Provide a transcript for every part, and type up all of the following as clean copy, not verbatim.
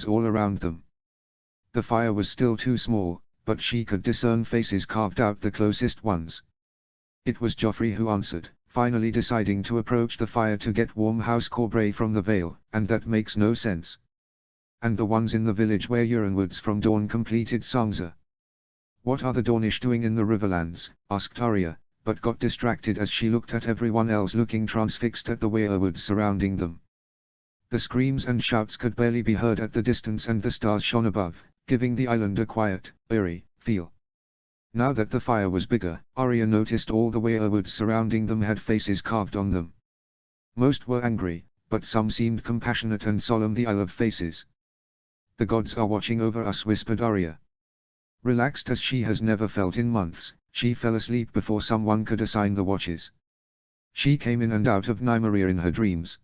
all around them. The fire was still too small, but she could discern faces carved out the closest ones. It was Joffrey who answered, finally deciding to approach the fire to get warm. House Corbray from the Vale, and that makes no sense. And the ones in the village where Euronwoods from Dorne, completed Sansa. What are the Dornish doing in the Riverlands? Asked Arya, but got distracted as she looked at everyone else looking transfixed at the weirwoods surrounding them. The screams and shouts could barely be heard at the distance, and the stars shone above, giving the island a quiet, eerie feel. Now that the fire was bigger, Arya noticed all the weirwoods surrounding them had faces carved on them. Most were angry, but some seemed compassionate and solemn. The Isle of Faces. The gods are watching over us, whispered Arya. Relaxed as she has never felt in months, she fell asleep before someone could assign the watches. She came in and out of Nymeria in her dreams.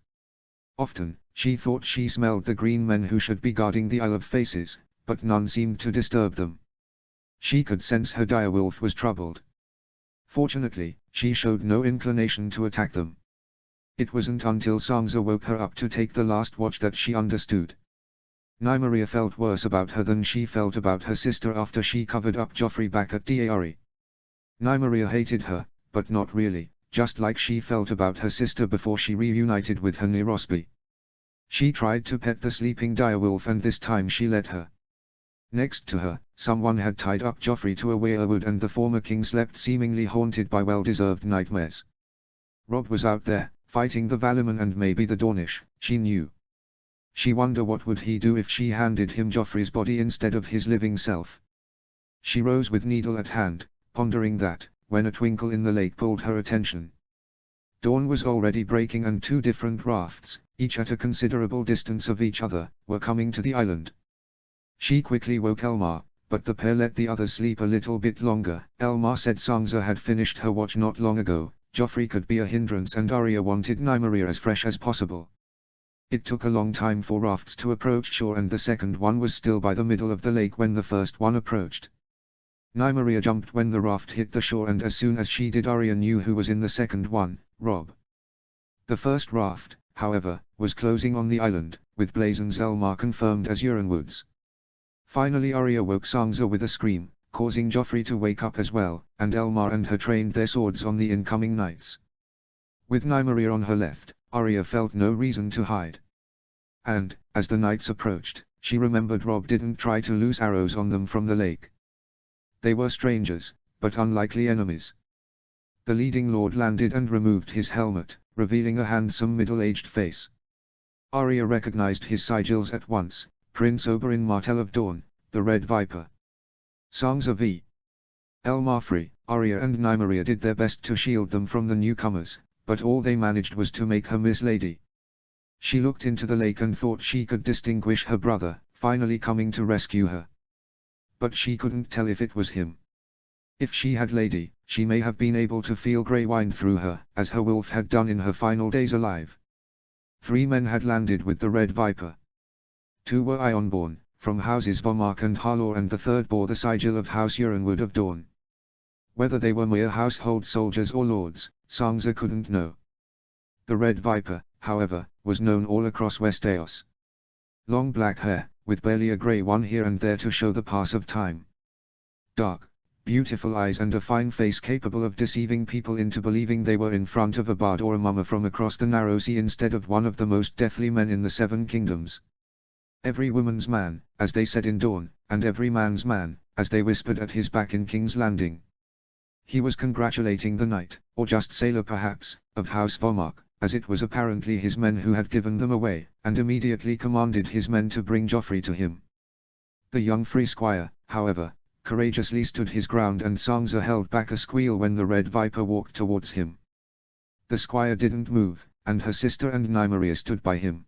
Often, she thought she smelled the green men who should be guarding the Isle of Faces, but none seemed to disturb them. She could sense her direwolf was troubled. Fortunately, she showed no inclination to attack them. It wasn't until Sansa woke her up to take the last watch that she understood. Nymeria felt worse about her than she felt about her sister after she covered up Joffrey back at Daeari. Nymeria hated her, but not really, just like she felt about her sister before she reunited with her near Rosby. She tried to pet the sleeping direwolf, and this time she let her. Next to her, someone had tied up Joffrey to a weirwood, and the former king slept seemingly haunted by well-deserved nightmares. Robb was out there, fighting the Valyman and maybe the Dornish, she knew. She wondered what would he do if she handed him Joffrey's body instead of his living self. She rose with needle at hand, pondering that, when a twinkle in the lake pulled her attention. Dawn was already breaking, and two different rafts, each at a considerable distance of each other, were coming to the island. She quickly woke Elmar, but the pair let the others sleep a little bit longer. Elmar said Sansa had finished her watch not long ago. Joffrey could be a hindrance, and Arya wanted Nymeria as fresh as possible. It took a long time for rafts to approach shore, and the second one was still by the middle of the lake when the first one approached. Nymeria jumped when the raft hit the shore, and as soon as she did, Arya knew who was in the second one, Robb. The first raft, however, was closing on the island, with blazons Elmar confirmed as Euronwoods. Finally Arya woke Sansa with a scream, causing Joffrey to wake up as well, and Elmar and her trained their swords on the incoming knights. With Nymeria on her left, Arya felt no reason to hide. And, as the knights approached, she remembered Robb didn't try to loose arrows on them from the lake. They were strangers, but unlikely enemies. The leading lord landed and removed his helmet, revealing a handsome middle-aged face. Arya recognized his sigils at once: Prince Oberyn Martell of Dorne, the Red Viper. Sansa v. Elmar Free. Arya and Nymeria did their best to shield them from the newcomers, but all they managed was to make her Miss Lady. She looked into the lake and thought she could distinguish her brother, finally coming to rescue her. But she couldn't tell if it was him. If she had Lady, she may have been able to feel grey wind through her, as her wolf had done in her final days alive. 3 men had landed with the Red Viper. 2 were Ironborn, from houses Vormark and Harlaw, and the third bore the sigil of House Euronwood of Dorne. Whether they were mere household soldiers or lords, Sansa couldn't know. The Red Viper, however, was known all across Westeros. Long black hair, with barely a grey one here and there to show the pass of time. Dark, beautiful eyes, and a fine face capable of deceiving people into believing they were in front of a bard or a mummer from across the narrow sea instead of one of the most deathly men in the 7 kingdoms. Every woman's man, as they said in Dorne, and every man's man, as they whispered at his back in King's Landing. He was congratulating the knight, or just sailor perhaps, of House Vormark, as it was apparently his men who had given them away, and immediately commanded his men to bring Joffrey to him. The young free squire, however, courageously stood his ground, and Sansa held back a squeal when the Red Viper walked towards him. The squire didn't move, and her sister and Nymeria stood by him.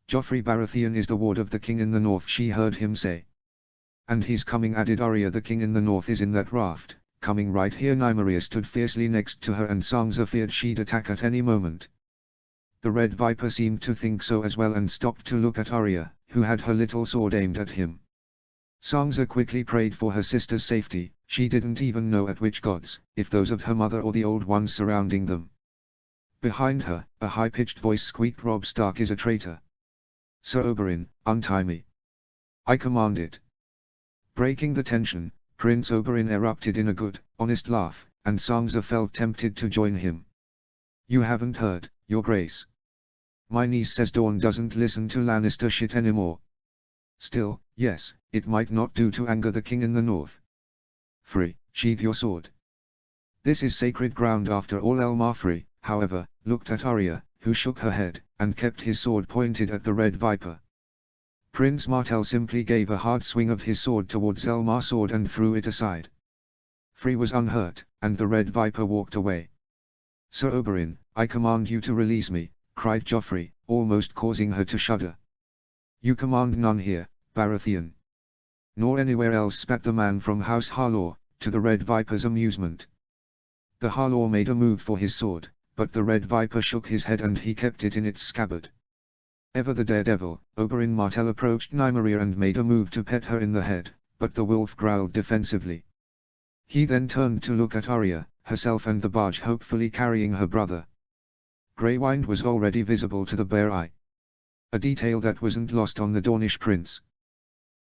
Joffrey Baratheon is the ward of the king in the north, she heard him say. And he's coming, added Arya. The king in the north is in that raft, coming right here. Nymeria stood fiercely next to her, and Sansa feared she'd attack at any moment. The Red Viper seemed to think so as well, and stopped to look at Arya, who had her little sword aimed at him. Sansa quickly prayed for her sister's safety. She didn't even know at which gods, if those of her mother or the old ones surrounding them. Behind her, a high-pitched voice squeaked, "Robb Stark is a traitor. Sir Oberyn, untie me." I command it. Breaking the tension, Prince Oberyn erupted in a good, honest laugh, and Sansa felt tempted to join him. You haven't heard, Your Grace. My niece says Dawn doesn't listen to Lannister shit anymore. Still, yes, it might not do to anger the king in the north. Free, sheathe your sword. This is sacred ground after all. Free, however, looked at Arya, who shook her head, and kept his sword pointed at the Red Viper. Prince Martell simply gave a hard swing of his sword towards Elmar's sword and threw it aside. Free was unhurt, and the Red Viper walked away. Sir Oberyn, I command you to release me, cried Joffrey, almost causing her to shudder. You command none here, Baratheon. Nor anywhere else, spat the man from House Harlaw, to the Red Viper's amusement. The Harlaw made a move for his sword, but the Red Viper shook his head and he kept it in its scabbard. Ever the daredevil, Oberyn Martell approached Nymeria and made a move to pet her in the head, but the wolf growled defensively. He then turned to look at Arya, herself and the barge hopefully carrying her brother. Grey wind was already visible to the bare eye. A detail that wasn't lost on the Dornish prince.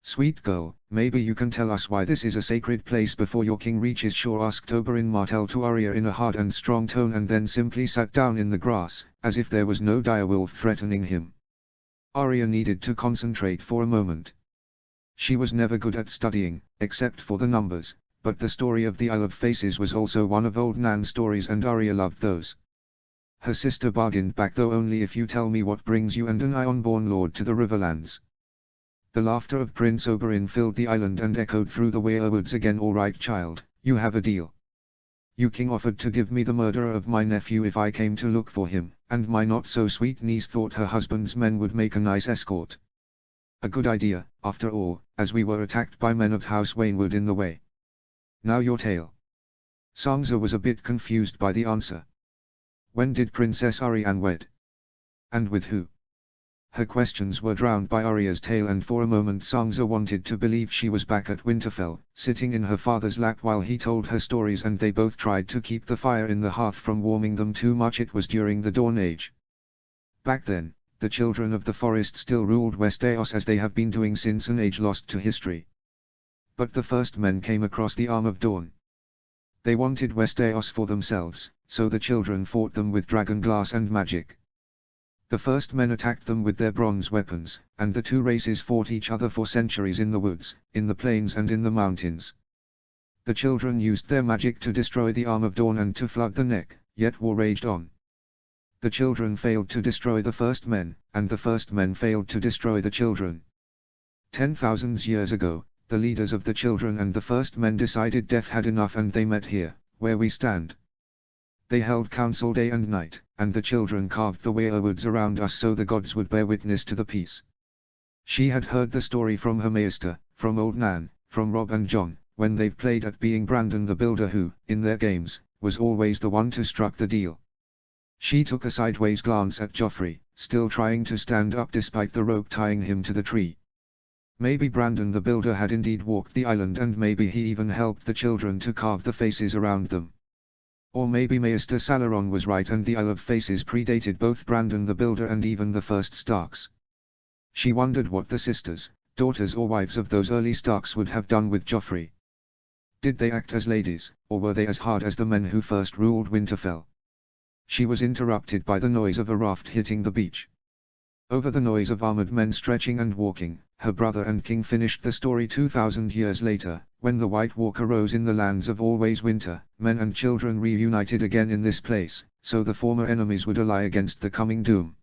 Sweet girl, maybe you can tell us why this is a sacred place before your king reaches shore, asked Oberyn Martell to Arya in a hard and strong tone, and then simply sat down in the grass, as if there was no direwolf threatening him. Arya needed to concentrate for a moment. She was never good at studying, except for the numbers, but the story of the Isle of Faces was also one of old Nan's stories and Arya loved those. Her sister bargained back, though only if you tell me what brings you and an Ironborn lord to the Riverlands. The laughter of Prince Oberyn filled the island and echoed through the Weirwoods again. All right child, you have a deal. You king offered to give me the murderer of my nephew if I came to look for him, and my not-so-sweet niece thought her husband's men would make a nice escort. A good idea, after all, as we were attacked by men of House Waynwood in the way. Now your tale. Sansa was a bit confused by the answer. When did Princess Arianne wed? And with who? Her questions were drowned by Arya's tale, and for a moment Sansa wanted to believe she was back at Winterfell, sitting in her father's lap while he told her stories, and they both tried to keep the fire in the hearth from warming them too much. It was during the Dawn Age. Back then, the children of the forest still ruled Westeros as they have been doing since an age lost to history. But the first men came across the arm of Dawn. They wanted Westeros for themselves, so the children fought them with dragonglass and magic. The first men attacked them with their bronze weapons, and the two races fought each other for centuries in the woods, in the plains and in the mountains. The children used their magic to destroy the arm of Dawn and to flood the neck, yet war raged on. The children failed to destroy the first men, and the first men failed to destroy the children. 10,000 years ago, the leaders of the children and the first men decided death had enough, and they met here, where we stand. They held council day and night, and the children carved the weirwoods around us so the gods would bear witness to the peace. She had heard the story from her maester, from old Nan, from Rob and John, when they've played at being Brandon the Builder, who, in their games, was always the one to struck the deal. She took a sideways glance at Joffrey, still trying to stand up despite the rope tying him to the tree. Maybe Brandon the Builder had indeed walked the island, and maybe he even helped the children to carve the faces around them. Or maybe Maester Salaron was right and the Isle of Faces predated both Brandon the Builder and even the first Starks. She wondered what the sisters, daughters or wives of those early Starks would have done with Joffrey. Did they act as ladies, or were they as hard as the men who first ruled Winterfell? She was interrupted by the noise of a raft hitting the beach. Over the noise of armored men stretching and walking, her brother and king finished the story 2,000 years later, when the White Walk arose in the lands of Always Winter. Men and children reunited again in this place, so the former enemies would ally against the coming doom.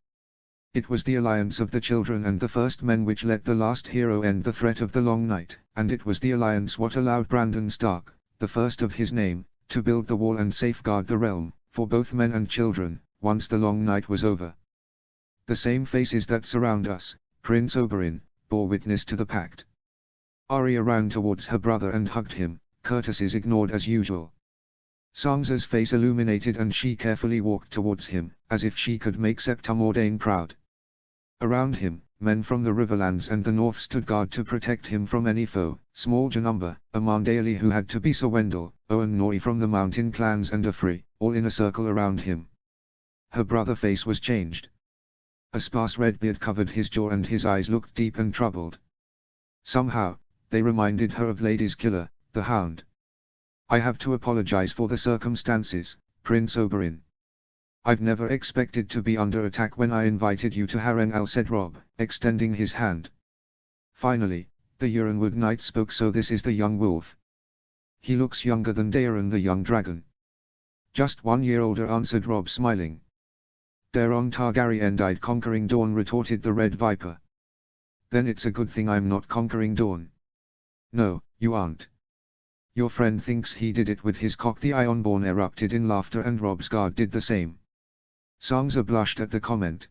It was the alliance of the children and the first men which let the last hero end the threat of the long night, and it was the alliance what allowed Brandon Stark, the first of his name, to build the wall and safeguard the realm, for both men and children, once the long night was over. The same faces that surround us, Prince Oberyn, bore witness to the pact. Arya ran towards her brother and hugged him, courtesies ignored as usual. Sansa's face illuminated and she carefully walked towards him, as if she could make Septa Mordain proud. Around him, men from the Riverlands and the North stood guard to protect him from any foe, small Janumber, a Mardaeli who had to be Sir Wendell, Owen Noy from the mountain clans and a Free, all in a circle around him. Her brother's face was changed. A sparse red beard covered his jaw and his eyes looked deep and troubled. Somehow, they reminded her of Lady's killer, the Hound. I have to apologize for the circumstances, Prince Oberyn. I've never expected to be under attack when I invited you to Harrenhal, said Robb, extending his hand. Finally, the Euronwood Knight spoke. So this is the young wolf. He looks younger than Daeron the young dragon. Just 1 year older, answered Robb, smiling. Daeron Targaryen died conquering Dawn, retorted the Red Viper. Then it's a good thing I'm not conquering Dawn. No, you aren't. Your friend thinks he did it with his cock. The Ironborn erupted in laughter and Robb's guard did the same. Sansa blushed at the comment.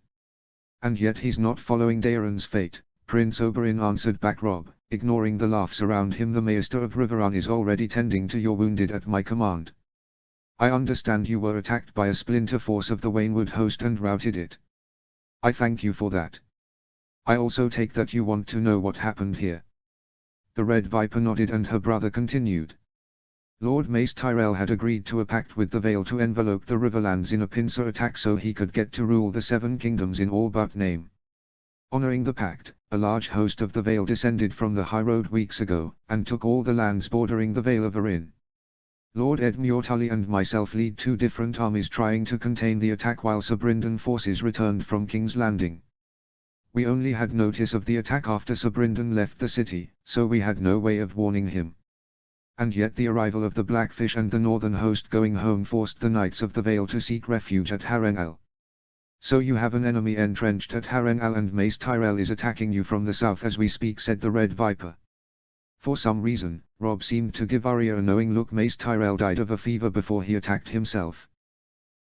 And yet he's not following Daeron's fate, Prince Oberyn answered back Robb, ignoring the laughs around him. The Maester of Riverrun is already tending to your wounded at my command. I understand you were attacked by a splinter force of the Waynwood host and routed it. I thank you for that. I also take that you want to know what happened here. The Red Viper nodded and her brother continued. Lord Mace Tyrell had agreed to a pact with the Vale to envelope the Riverlands in a pincer attack so he could get to rule the Seven Kingdoms in all but name. Honoring the pact, a large host of the Vale descended from the high road weeks ago, and took all the lands bordering the Vale of Arryn. Lord Edmure Tully and myself lead 2 different armies trying to contain the attack while Sir Brynden forces returned from King's Landing. We only had notice of the attack after Sir Brynden left the city, so we had no way of warning him. And yet the arrival of the Blackfish and the northern host going home forced the Knights of the Vale to seek refuge at Harrenhal. So you have an enemy entrenched at Harrenhal and Mace Tyrell is attacking you from the south as we speak, said the Red Viper. For some reason, Robb seemed to give Arya a knowing look. Mace Tyrell died of a fever before he attacked himself.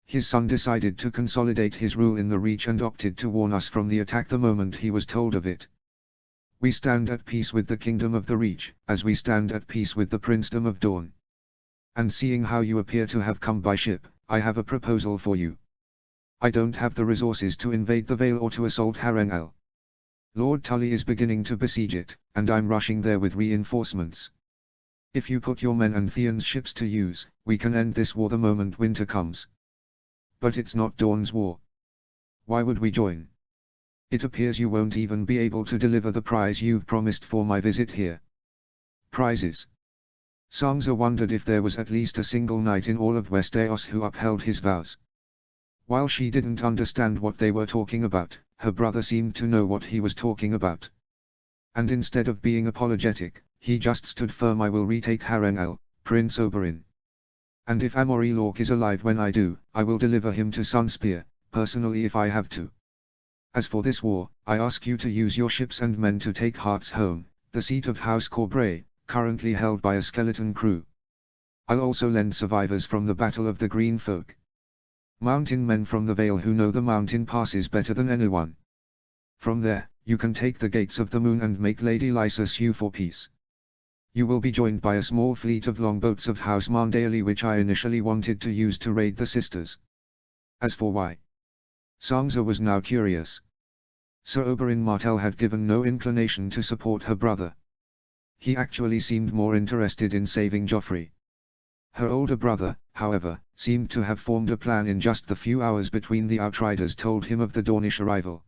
His son decided to consolidate his rule in the Reach and opted to warn us from the attack the moment he was told of it. We stand at peace with the Kingdom of the Reach, as we stand at peace with the Princedom of Dawn. And seeing how you appear to have come by ship, I have a proposal for you. I don't have the resources to invade the Vale or to assault Harrenhal. Lord Tully is beginning to besiege it, and I'm rushing there with reinforcements. If you put your men and Theon's ships to use, we can end this war the moment winter comes. But it's not Dawn's war. Why would we join? It appears you won't even be able to deliver the prize you've promised for my visit here. Prizes? Sansa wondered if there was at least a single knight in all of Westeros who upheld his vows. While she didn't understand what they were talking about, her brother seemed to know what he was talking about. And instead of being apologetic, he just stood firm. I will retake Harrenhal, Prince Oberyn. And if Amory Lorque is alive when I do, I will deliver him to Sunspear, personally if I have to. As for this war, I ask you to use your ships and men to take Heart's Home, the seat of House Corbray, currently held by a skeleton crew. I'll also lend survivors from the Battle of the Green Folk. Mountain men from the Vale who know the mountain passes better than anyone. From there, you can take the Gates of the Moon and make Lady Lysa sue for peace. You will be joined by a small fleet of longboats of House Marndale which I initially wanted to use to raid the sisters. As for why? Sansa was now curious. Sir Oberyn Martell had given no inclination to support her brother. He actually seemed more interested in saving Joffrey. Her older brother, however, seemed to have formed a plan in just the few hours between the Outriders told him of the Dornish arrival.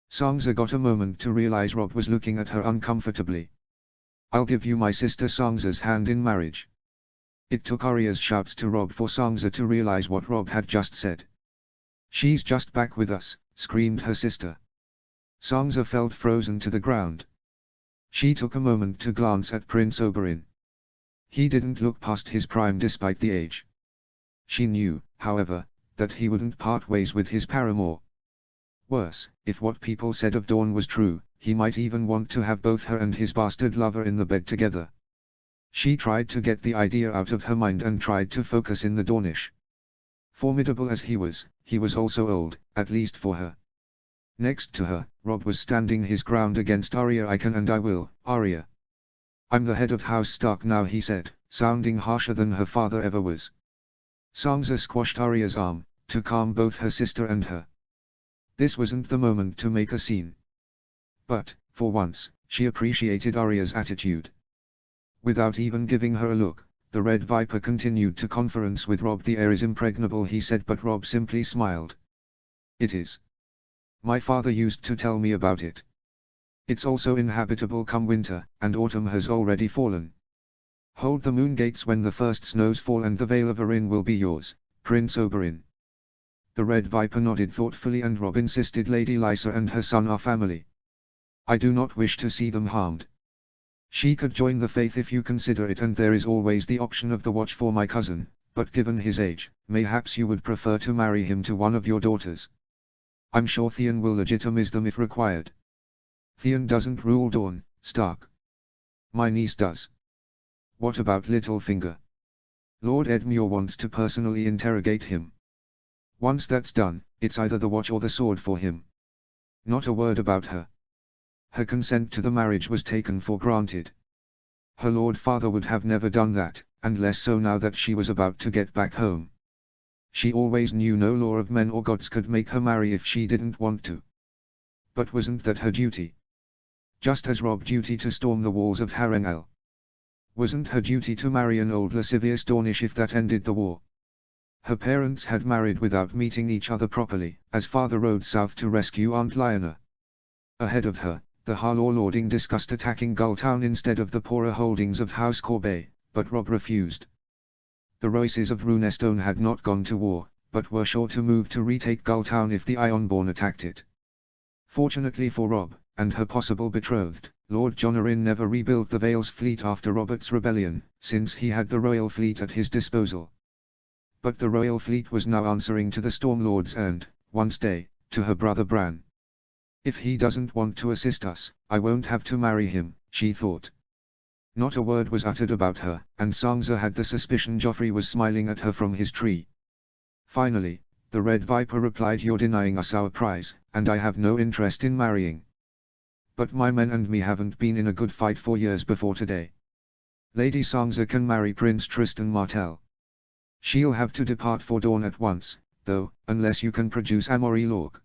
Sansa got a moment to realize Robb was looking at her uncomfortably. I'll give you my sister Sansa's hand in marriage. It took Arya's shouts to Robb for Sansa to realize what Robb had just said. She's just back with us, screamed her sister. Sansa felt frozen to the ground. She took a moment to glance at Prince Oberyn. He didn't look past his prime despite the age. She knew, however, that he wouldn't part ways with his paramour. Worse, if what people said of Dawn was true, he might even want to have both her and his bastard lover in the bed together. She tried to get the idea out of her mind and tried to focus in the Dornish. Formidable as he was also old, at least for her. Next to her, Robb was standing his ground against Arya. I can and I will, Arya. I'm the head of House Stark now, he said, sounding harsher than her father ever was. Sansa squashed Arya's arm, to calm both her sister and her. This wasn't the moment to make a scene. But, for once, she appreciated Arya's attitude. Without even giving her a look, the Red Viper continued to conference with Robb. The air is impregnable, he said, but Robb simply smiled. It is. My father used to tell me about it. It's also inhabitable come winter, and autumn has already fallen. Hold the moon gates when the first snows fall and the Vale of Arryn will be yours, Prince Oberyn. The Red Viper nodded thoughtfully and Robb insisted Lady Lysa and her son are family. I do not wish to see them harmed. She could join the faith if you consider it, and there is always the option of the watch for my cousin, but given his age, mayhaps you would prefer to marry him to one of your daughters. I'm sure Theon will legitimize them if required. Theon doesn't rule Dorne, Stark. My niece does. What about Littlefinger? Lord Edmure wants to personally interrogate him. Once that's done, it's either the watch or the sword for him. Not a word about her. Her consent to the marriage was taken for granted. Her lord father would have never done that, and less so now that she was about to get back home. She always knew no law of men or gods could make her marry if she didn't want to. But wasn't that her duty? Just as Robb's duty to storm the walls of Harrenhal. Wasn't her duty to marry an old lascivious Dornish if that ended the war? Her parents had married without meeting each other properly, as father rode south to rescue Aunt Lyanna. Ahead of her, the Harlaw lording discussed attacking Gulltown instead of the poorer holdings of House Corbeil, but Robb refused. The Royces of Runestone had not gone to war, but were sure to move to retake Gulltown if the Ironborn attacked it. Fortunately for Robb, and her possible betrothed, Lord Jon Arryn never rebuilt the Vale's fleet after Robert's rebellion, since he had the royal fleet at his disposal. But the royal fleet was now answering to the Stormlords and, once day, to her brother Bran. If he doesn't want to assist us, I won't have to marry him, she thought. Not a word was uttered about her, and Sansa had the suspicion Joffrey was smiling at her from his tree. Finally, the Red Viper replied, "You're denying us our prize, and I have no interest in marrying. But my men and me haven't been in a good fight for years before today. Lady Sansa can marry Prince Tristan Martell. She'll have to depart for Dorne at once, though, unless you can produce Amory Lorque.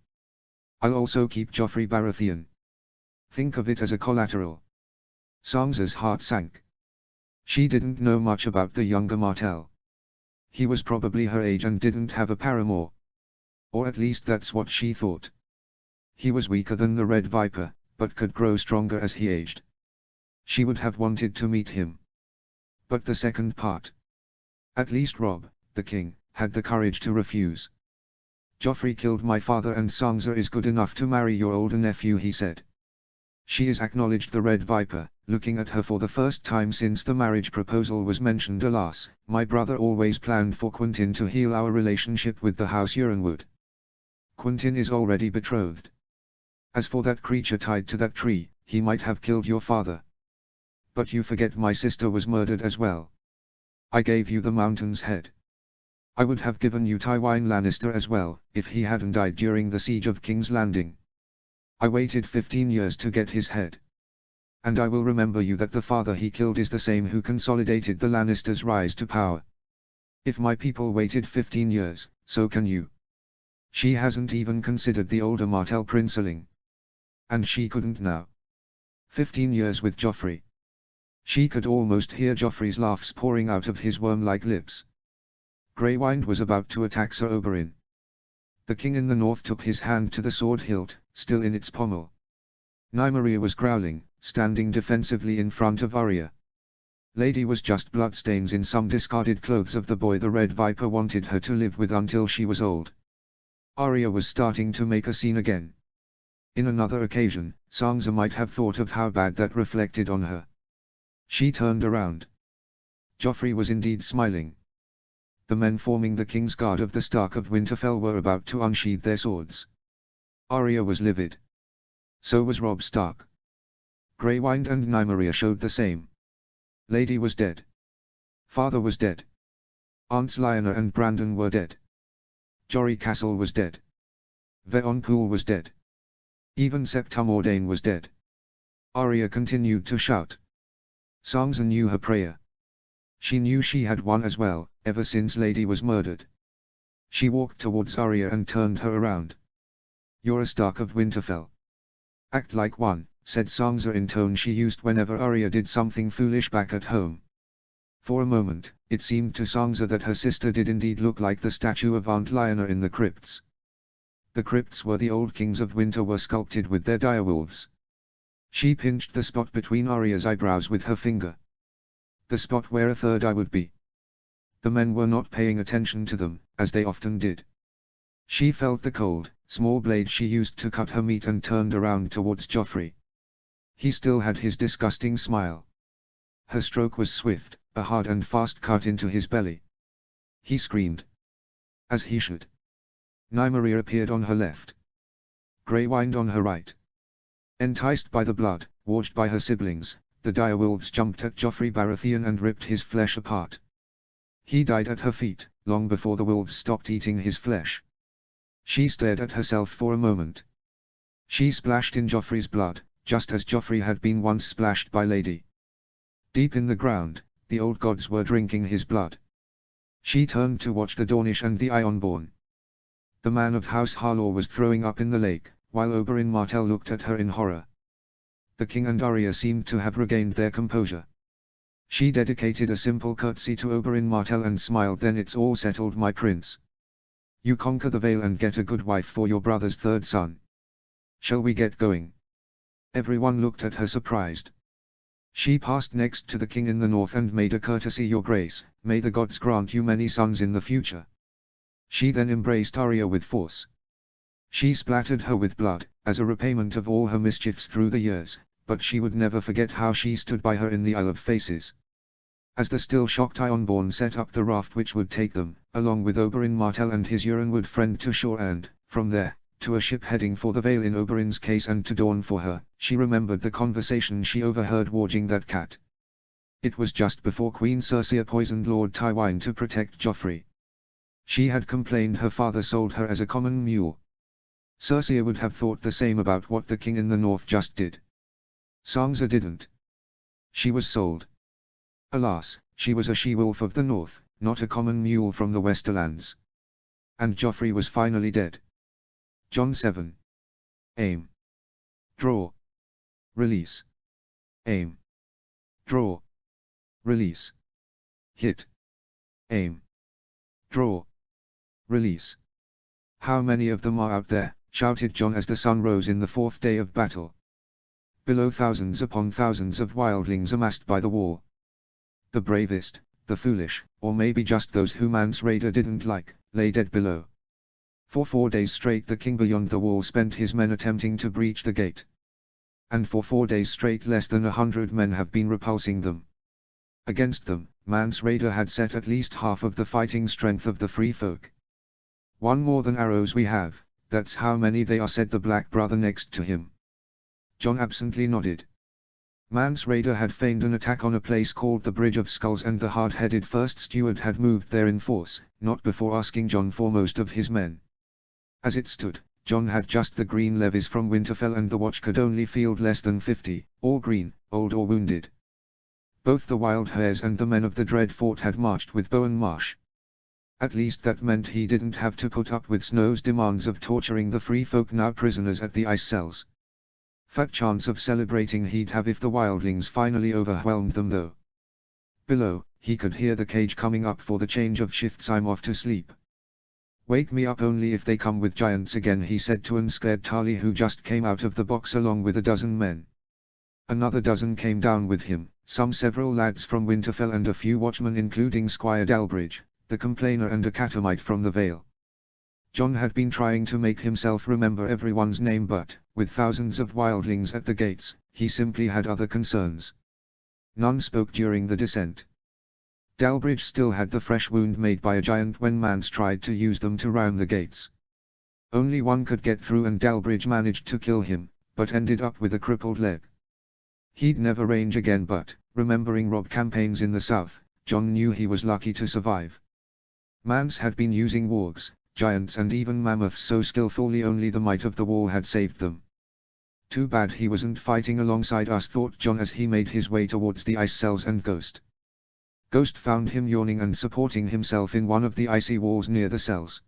I'll also keep Joffrey Baratheon. Think of it as a collateral." Sansa's heart sank. She didn't know much about the younger Martell. He was probably her age and didn't have a paramour. Or at least that's what she thought. He was weaker than the Red Viper, but could grow stronger as he aged. She would have wanted to meet him. But the second part. At least Robb, the king, had the courage to refuse. "Joffrey killed my father and Sansa is good enough to marry your older nephew," he said. "She is," acknowledged the Red Viper, looking at her for the first time since the marriage proposal was mentioned. "Alas, my brother always planned for Quentyn to heal our relationship with the House Ironwood. Quentyn is already betrothed. As for that creature tied to that tree, he might have killed your father. But you forget my sister was murdered as well. I gave you the Mountain's head. I would have given you Tywin Lannister as well, if he hadn't died during the siege of King's Landing. I waited 15 years to get his head. And I will remember you that the father he killed is the same who consolidated the Lannisters' rise to power. If my people waited 15 years, so can you." She hasn't even considered the older Martell princeling. And she couldn't now. 15 years with Joffrey. She could almost hear Joffrey's laughs pouring out of his worm-like lips. Greywind was about to attack Sir Oberyn. The king in the north took his hand to the sword hilt, still in its pommel. Nymeria was growling, standing defensively in front of Arya. Lady was just bloodstains in some discarded clothes of the boy the Red Viper wanted her to live with until she was old. Arya was starting to make a scene again. In another occasion, Sansa might have thought of how bad that reflected on her. She turned around. Joffrey was indeed smiling. The men forming the King's Guard of the Stark of Winterfell were about to unsheathe their swords. Arya was livid. So was Robb Stark. Greywind and Nymeria showed the same. Lady was dead. Father was dead. Aunts Lyanna and Brandon were dead. Jory Castle was dead. Veon Poole was dead. Even Septa Mordane was dead. Arya continued to shout. Sansa knew her prayer. She knew she had won as well, ever since Lady was murdered. She walked towards Arya and turned her around. "You're a Stark of Winterfell. Act like one," said Sansa in tone she used whenever Arya did something foolish back at home. For a moment, it seemed to Sansa that her sister did indeed look like the statue of Aunt Lyanna in the crypts. The crypts where the old kings of winter were sculpted with their direwolves. She pinched the spot between Arya's eyebrows with her finger. The spot where a third eye would be. The men were not paying attention to them, as they often did. She felt the cold, small blade she used to cut her meat and turned around towards Joffrey. He still had his disgusting smile. Her stroke was swift, a hard and fast cut into his belly. He screamed. As he should. Nymeria appeared on her left. Grey whined on her right. Enticed by the blood, watched by her siblings, the direwolves jumped at Joffrey Baratheon and ripped his flesh apart. He died at her feet, long before the wolves stopped eating his flesh. She stared at herself for a moment. She splashed in Joffrey's blood, just as Joffrey had been once splashed by Lady. Deep in the ground, the old gods were drinking his blood. She turned to watch the Dornish and the Ironborn. The man of House Harlaw was throwing up in the lake, while Oberyn Martell looked at her in horror. The king and Arya seemed to have regained their composure. She dedicated a simple curtsy to Oberyn Martell and smiled. Then it's all settled, my prince. You conquer the Vale and get a good wife for your brother's third son. Shall we get going? Everyone looked at her surprised. She passed next to the king in the north and made a courtesy. Your grace, may the gods grant you many sons in the future. She then embraced Arya with force. She splattered her with blood, as a repayment of all her mischiefs through the years, but she would never forget how she stood by her in the Isle of Faces. As the still shocked Ironborn set up the raft which would take them, along with Oberyn Martell and his Euronwood friend, to shore and, from there, to a ship heading for the Vale in Oberyn's case and to Dawn for her, she remembered the conversation she overheard warging that cat. It was just before Queen Cersei poisoned Lord Tywine to protect Joffrey. She had complained her father sold her as a common mule. Cersei would have thought the same about what the king in the north just did. Sansa didn't. She was sold. Alas, she was a she-wolf of the north, not a common mule from the Westerlands. And Joffrey was finally dead. Jon 7. Aim. Draw. Release. Aim. Draw. Release. Hit. Aim. Draw. Release. How many of them are out there? Shouted Jon as the sun rose in the fourth day of battle. Below, thousands upon thousands of wildlings amassed by the wall. The bravest, the foolish, or maybe just those who Mance Rayder didn't like, lay dead below. For 4 days straight the king beyond the wall spent his men attempting to breach the gate. And for 4 days straight less than 100 men have been repulsing them. Against them, Mance Rayder had set at least half of the fighting strength of the free folk. One more than arrows we have, that's how many they are, said the black brother next to him. Jon absently nodded. Mance Rayder had feigned an attack on a place called the Bridge of Skulls, and the hard-headed first steward had moved there in force, not before asking Jon for most of his men. As it stood, Jon had just the green levies from Winterfell and the watch could only field less than 50, all green, old or wounded. Both the Wild Hares and the men of the Dread Fort had marched with Bowen Marsh. At least that meant he didn't have to put up with Snow's demands of torturing the free folk now prisoners at the ice cells. Fat chance of celebrating he'd have if the wildlings finally overwhelmed them though. Below, he could hear the cage coming up for the change of shifts. I'm off to sleep. Wake me up only if they come with giants again, he said to unscared Tarly, who just came out of the box along with a dozen men. Another dozen came down with him, several lads from Winterfell and a few watchmen including Squire Dalbridge, the complainer, and a catamite from the Vale. Jon had been trying to make himself remember everyone's name, but, with thousands of wildlings at the gates, he simply had other concerns. None spoke during the descent. Dalbridge still had the fresh wound made by a giant when Mance tried to use them to round the gates. Only one could get through and Dalbridge managed to kill him, but ended up with a crippled leg. He'd never range again, but, remembering Robb campaigns in the south, Jon knew he was lucky to survive. Mance had been using wargs, giants and even mammoths so skillfully only the might of the wall had saved them. Too bad he wasn't fighting alongside us, thought Jon as he made his way towards the ice cells and Ghost. Ghost found him yawning and supporting himself in one of the icy walls near the cells.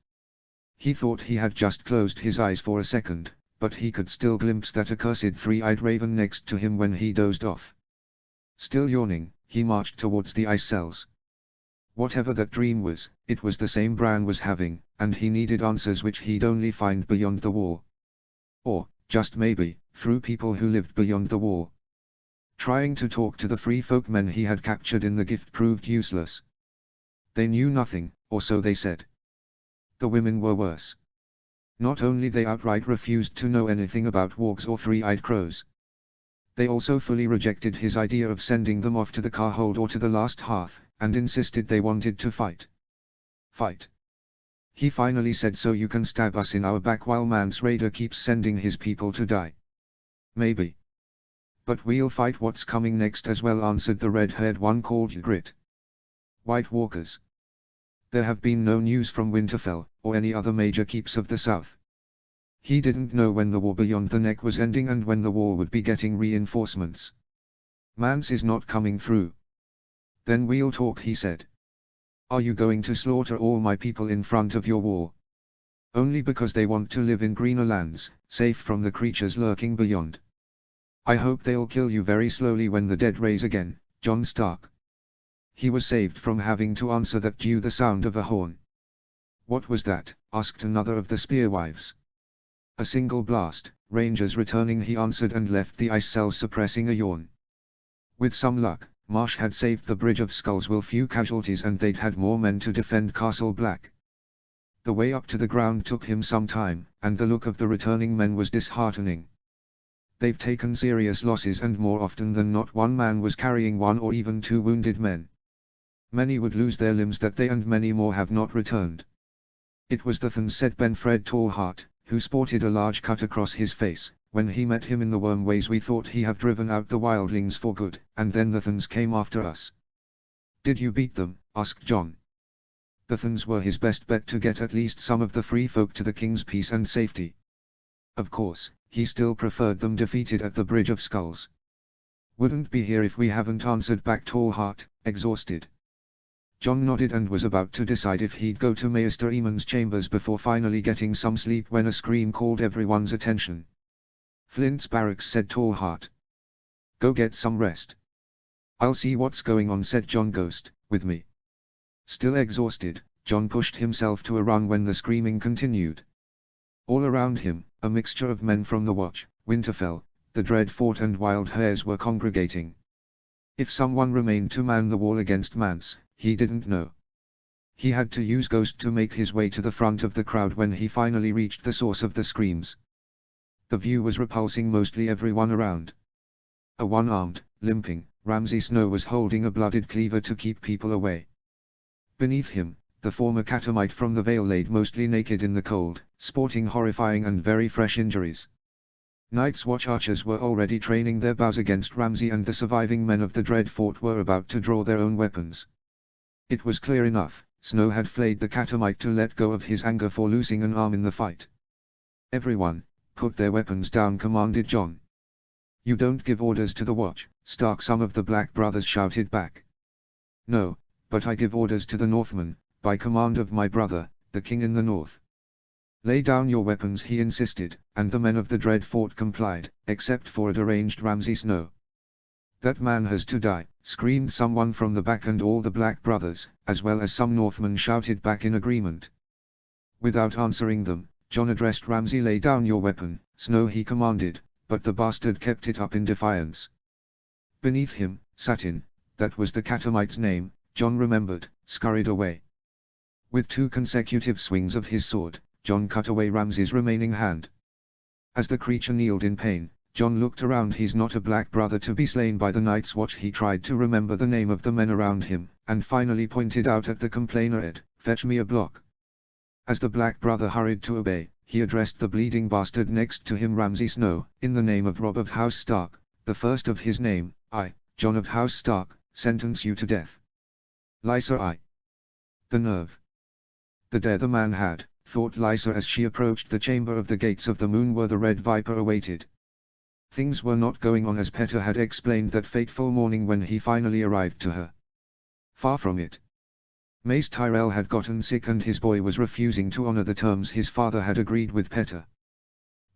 He thought he had just closed his eyes for a second, but he could still glimpse that accursed three-eyed raven next to him when he dozed off. Still yawning, he marched towards the ice cells. Whatever that dream was, it was the same Bran was having, and he needed answers which he'd only find beyond the wall. Or, just maybe, through people who lived beyond the wall. Trying to talk to the free folk men he had captured in the gift proved useless. They knew nothing, or so they said. The women were worse. Not only they outright refused to know anything about wargs or three-eyed crows. They also fully rejected his idea of sending them off to the car hold or to the last hearth, and insisted they wanted to fight. Fight. He finally said, so you can stab us in our back while Mance Raider keeps sending his people to die. Maybe. But we'll fight what's coming next as well, answered the red-haired one called Grit. White Walkers. There have been no news from Winterfell, or any other major keeps of the south. He didn't know when the war beyond the neck was ending and when the wall would be getting reinforcements. Mance is not coming through. Then we'll talk, he said. Are you going to slaughter all my people in front of your wall? Only because they want to live in greener lands, safe from the creatures lurking beyond. I hope they'll kill you very slowly when the dead rise again, Jon Stark. He was saved from having to answer that due the sound of a horn. What was that? Asked another of the spearwives. A single blast, Rangers returning, he answered, and left the ice cells suppressing a yawn. With some luck, Marsh had saved the Bridge of Skulls with few casualties and they'd had more men to defend Castle Black. The way up to the ground took him some time, and the look of the returning men was disheartening. They've taken serious losses and more often than not one man was carrying one or even two wounded men. Many would lose their limbs that day and many more have not returned. It was the Thans, said Benfred Tallheart, who sported a large cut across his face. When he met him in the Wormways we thought he have driven out the wildlings for good, and then the Thans came after us. Did you beat them? Asked Jon. The Thans were his best bet to get at least some of the free folk to the king's peace and safety. Of course, he still preferred them defeated at the Bridge of Skulls. Wouldn't be here if we haven't, answered back Tallheart, exhausted. Jon nodded and was about to decide if he'd go to Maester Aemon's chambers before finally getting some sleep when a scream called everyone's attention. Flint's barracks, said Tallheart. Go get some rest. I'll see what's going on, said Jon Ghost, with me. Still exhausted, Jon pushed himself to a run when the screaming continued. All around him, a mixture of men from the Watch, Winterfell, the Dread Fort and Wild Hares were congregating. If someone remained to man the wall against Mance, he didn't know. He had to use Ghost to make his way to the front of the crowd when he finally reached the source of the screams. The view was repulsing mostly everyone around. A one-armed, limping, Ramsay Snow was holding a blooded cleaver to keep people away. Beneath him, the former Catamite from the Vale laid mostly naked in the cold, sporting horrifying and very fresh injuries. Night's Watch archers were already training their bows against Ramsay and the surviving men of the Dread Fort were about to draw their own weapons. It was clear enough, Snow had flayed the Catamite to let go of his anger for losing an arm in the fight. Everyone, put their weapons down, commanded Jon. You don't give orders to the Watch, Stark, some of the Black brothers shouted back. No, but I give orders to the Northmen, by command of my brother, the king in the north. Lay down your weapons, he insisted, and the men of the Dread Fort complied, except for a deranged Ramsay Snow. That man has to die, screamed someone from the back, and all the Black brothers, as well as some Northmen, shouted back in agreement. Without answering them, Jon addressed Ramsay. Lay down your weapon, Snow, he commanded, but the bastard kept it up in defiance. Beneath him, Satin, that was the Catamite's name, Jon remembered, scurried away. With 2 consecutive swings of his sword, Jon cut away Ramsay's remaining hand. As the creature kneeled in pain, Jon looked around. He's not a Black brother to be slain by the Night's Watch. He tried to remember the name of the men around him, and finally pointed out at the complainer. Ed, fetch me a block. As the Black brother hurried to obey, he addressed the bleeding bastard next to him. Ramsay Snow, in the name of Robb of House Stark, the first of his name, I, Jon of House Stark, sentence you to death. Lysa, I. The nerve. The dare the man had, thought Lysa as she approached the chamber of the Gates of the Moon where the Red Viper awaited. Things were not going on as Petter had explained that fateful morning when he finally arrived to her. Far from it. Mace Tyrell had gotten sick and his boy was refusing to honor the terms his father had agreed with Petter.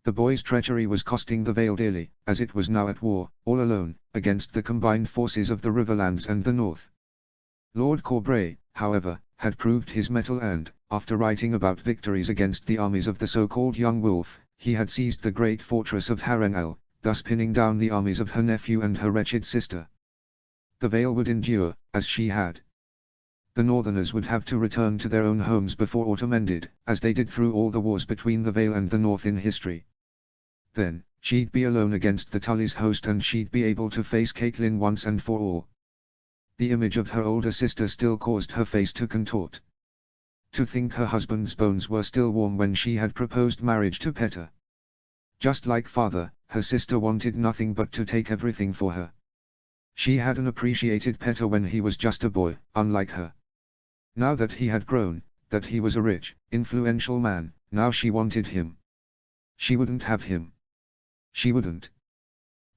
The boy's treachery was costing the Vale dearly, as it was now at war, all alone, against the combined forces of the Riverlands and the North. Lord Corbray, however, had proved his mettle and, after writing about victories against the armies of the so-called Young Wolf, He had seized the great fortress of Harrenhal, thus pinning down the armies of her nephew and her wretched sister. The Vale would endure, as she had. The Northerners would have to return to their own homes before autumn ended, as they did through all the wars between the Vale and the North in history. Then, she'd be alone against the Tullys' host and she'd be able to face Caitlin once and for all. The image of her older sister still caused her face to contort. To think her husband's bones were still warm when she had proposed marriage to Petter. Just like father, her sister wanted nothing but to take everything for her. She hadn't appreciated Petter when he was just a boy, unlike her. Now that he had grown, that he was a rich, influential man, now she wanted him. She wouldn't have him. She wouldn't.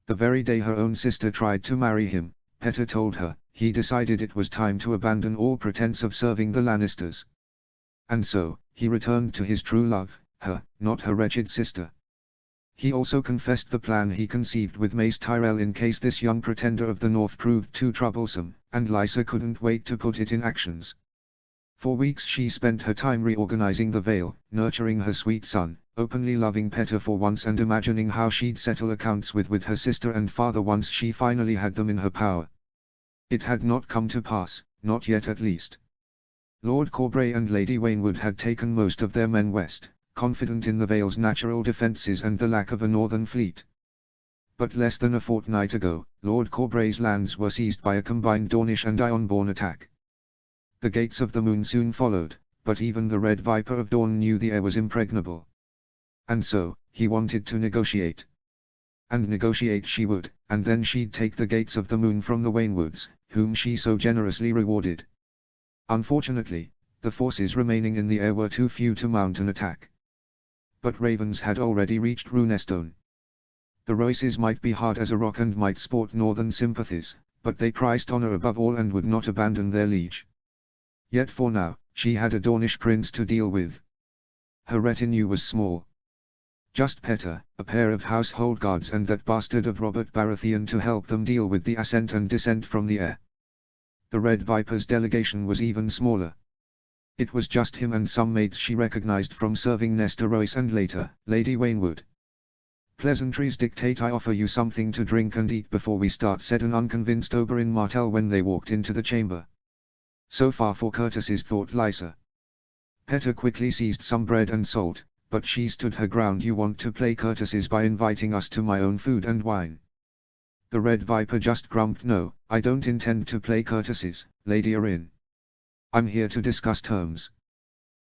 The very day her own sister tried to marry him, Petter told her, he decided it was time to abandon all pretense of serving the Lannisters. And so, he returned to his true love, her, not her wretched sister. He also confessed the plan he conceived with Mace Tyrell in case this young pretender of the North proved too troublesome, and Lysa couldn't wait to put it in actions. For weeks she spent her time reorganizing the Vale, nurturing her sweet son, openly loving Petter for once and imagining how she'd settle accounts with her sister and father once she finally had them in her power. It had not come to pass, not yet at least. Lord Corbray and Lady Waynwood had taken most of their men west, confident in the Vale's natural defences and the lack of a northern fleet. But less than a fortnight ago, Lord Corbray's lands were seized by a combined Dornish and Ironborn attack. The Gates of the Moon soon followed, but even the Red Viper of Dawn knew the air was impregnable. And so, he wanted to negotiate. And negotiate she would, and then she'd take the Gates of the Moon from the Waynwoods, whom she so generously rewarded. Unfortunately, the forces remaining in the air were too few to mount an attack. But ravens had already reached Runestone. The Royces might be hard as a rock and might sport northern sympathies, but they prized honor above all and would not abandon their liege. Yet for now, she had a Dornish prince to deal with. Her retinue was small. Just Petter, a pair of household guards and that bastard of Robert Baratheon to help them deal with the ascent and descent from the air. The Red Viper's delegation was even smaller. It was just him and some maids she recognized from serving Nesta Royce and later, Lady Waynwood. "Pleasantries dictate I offer you something to drink and eat before we start," said an unconvinced Oberyn Martell when they walked into the chamber. So far for courtesies, thought Lysa. Petter quickly seized some bread and salt, but she stood her ground. "You want to play courtesies by inviting us to my own food and wine." The Red Viper just grumped. "No, I don't intend to play courtesies, Lady Arryn. I'm here to discuss terms."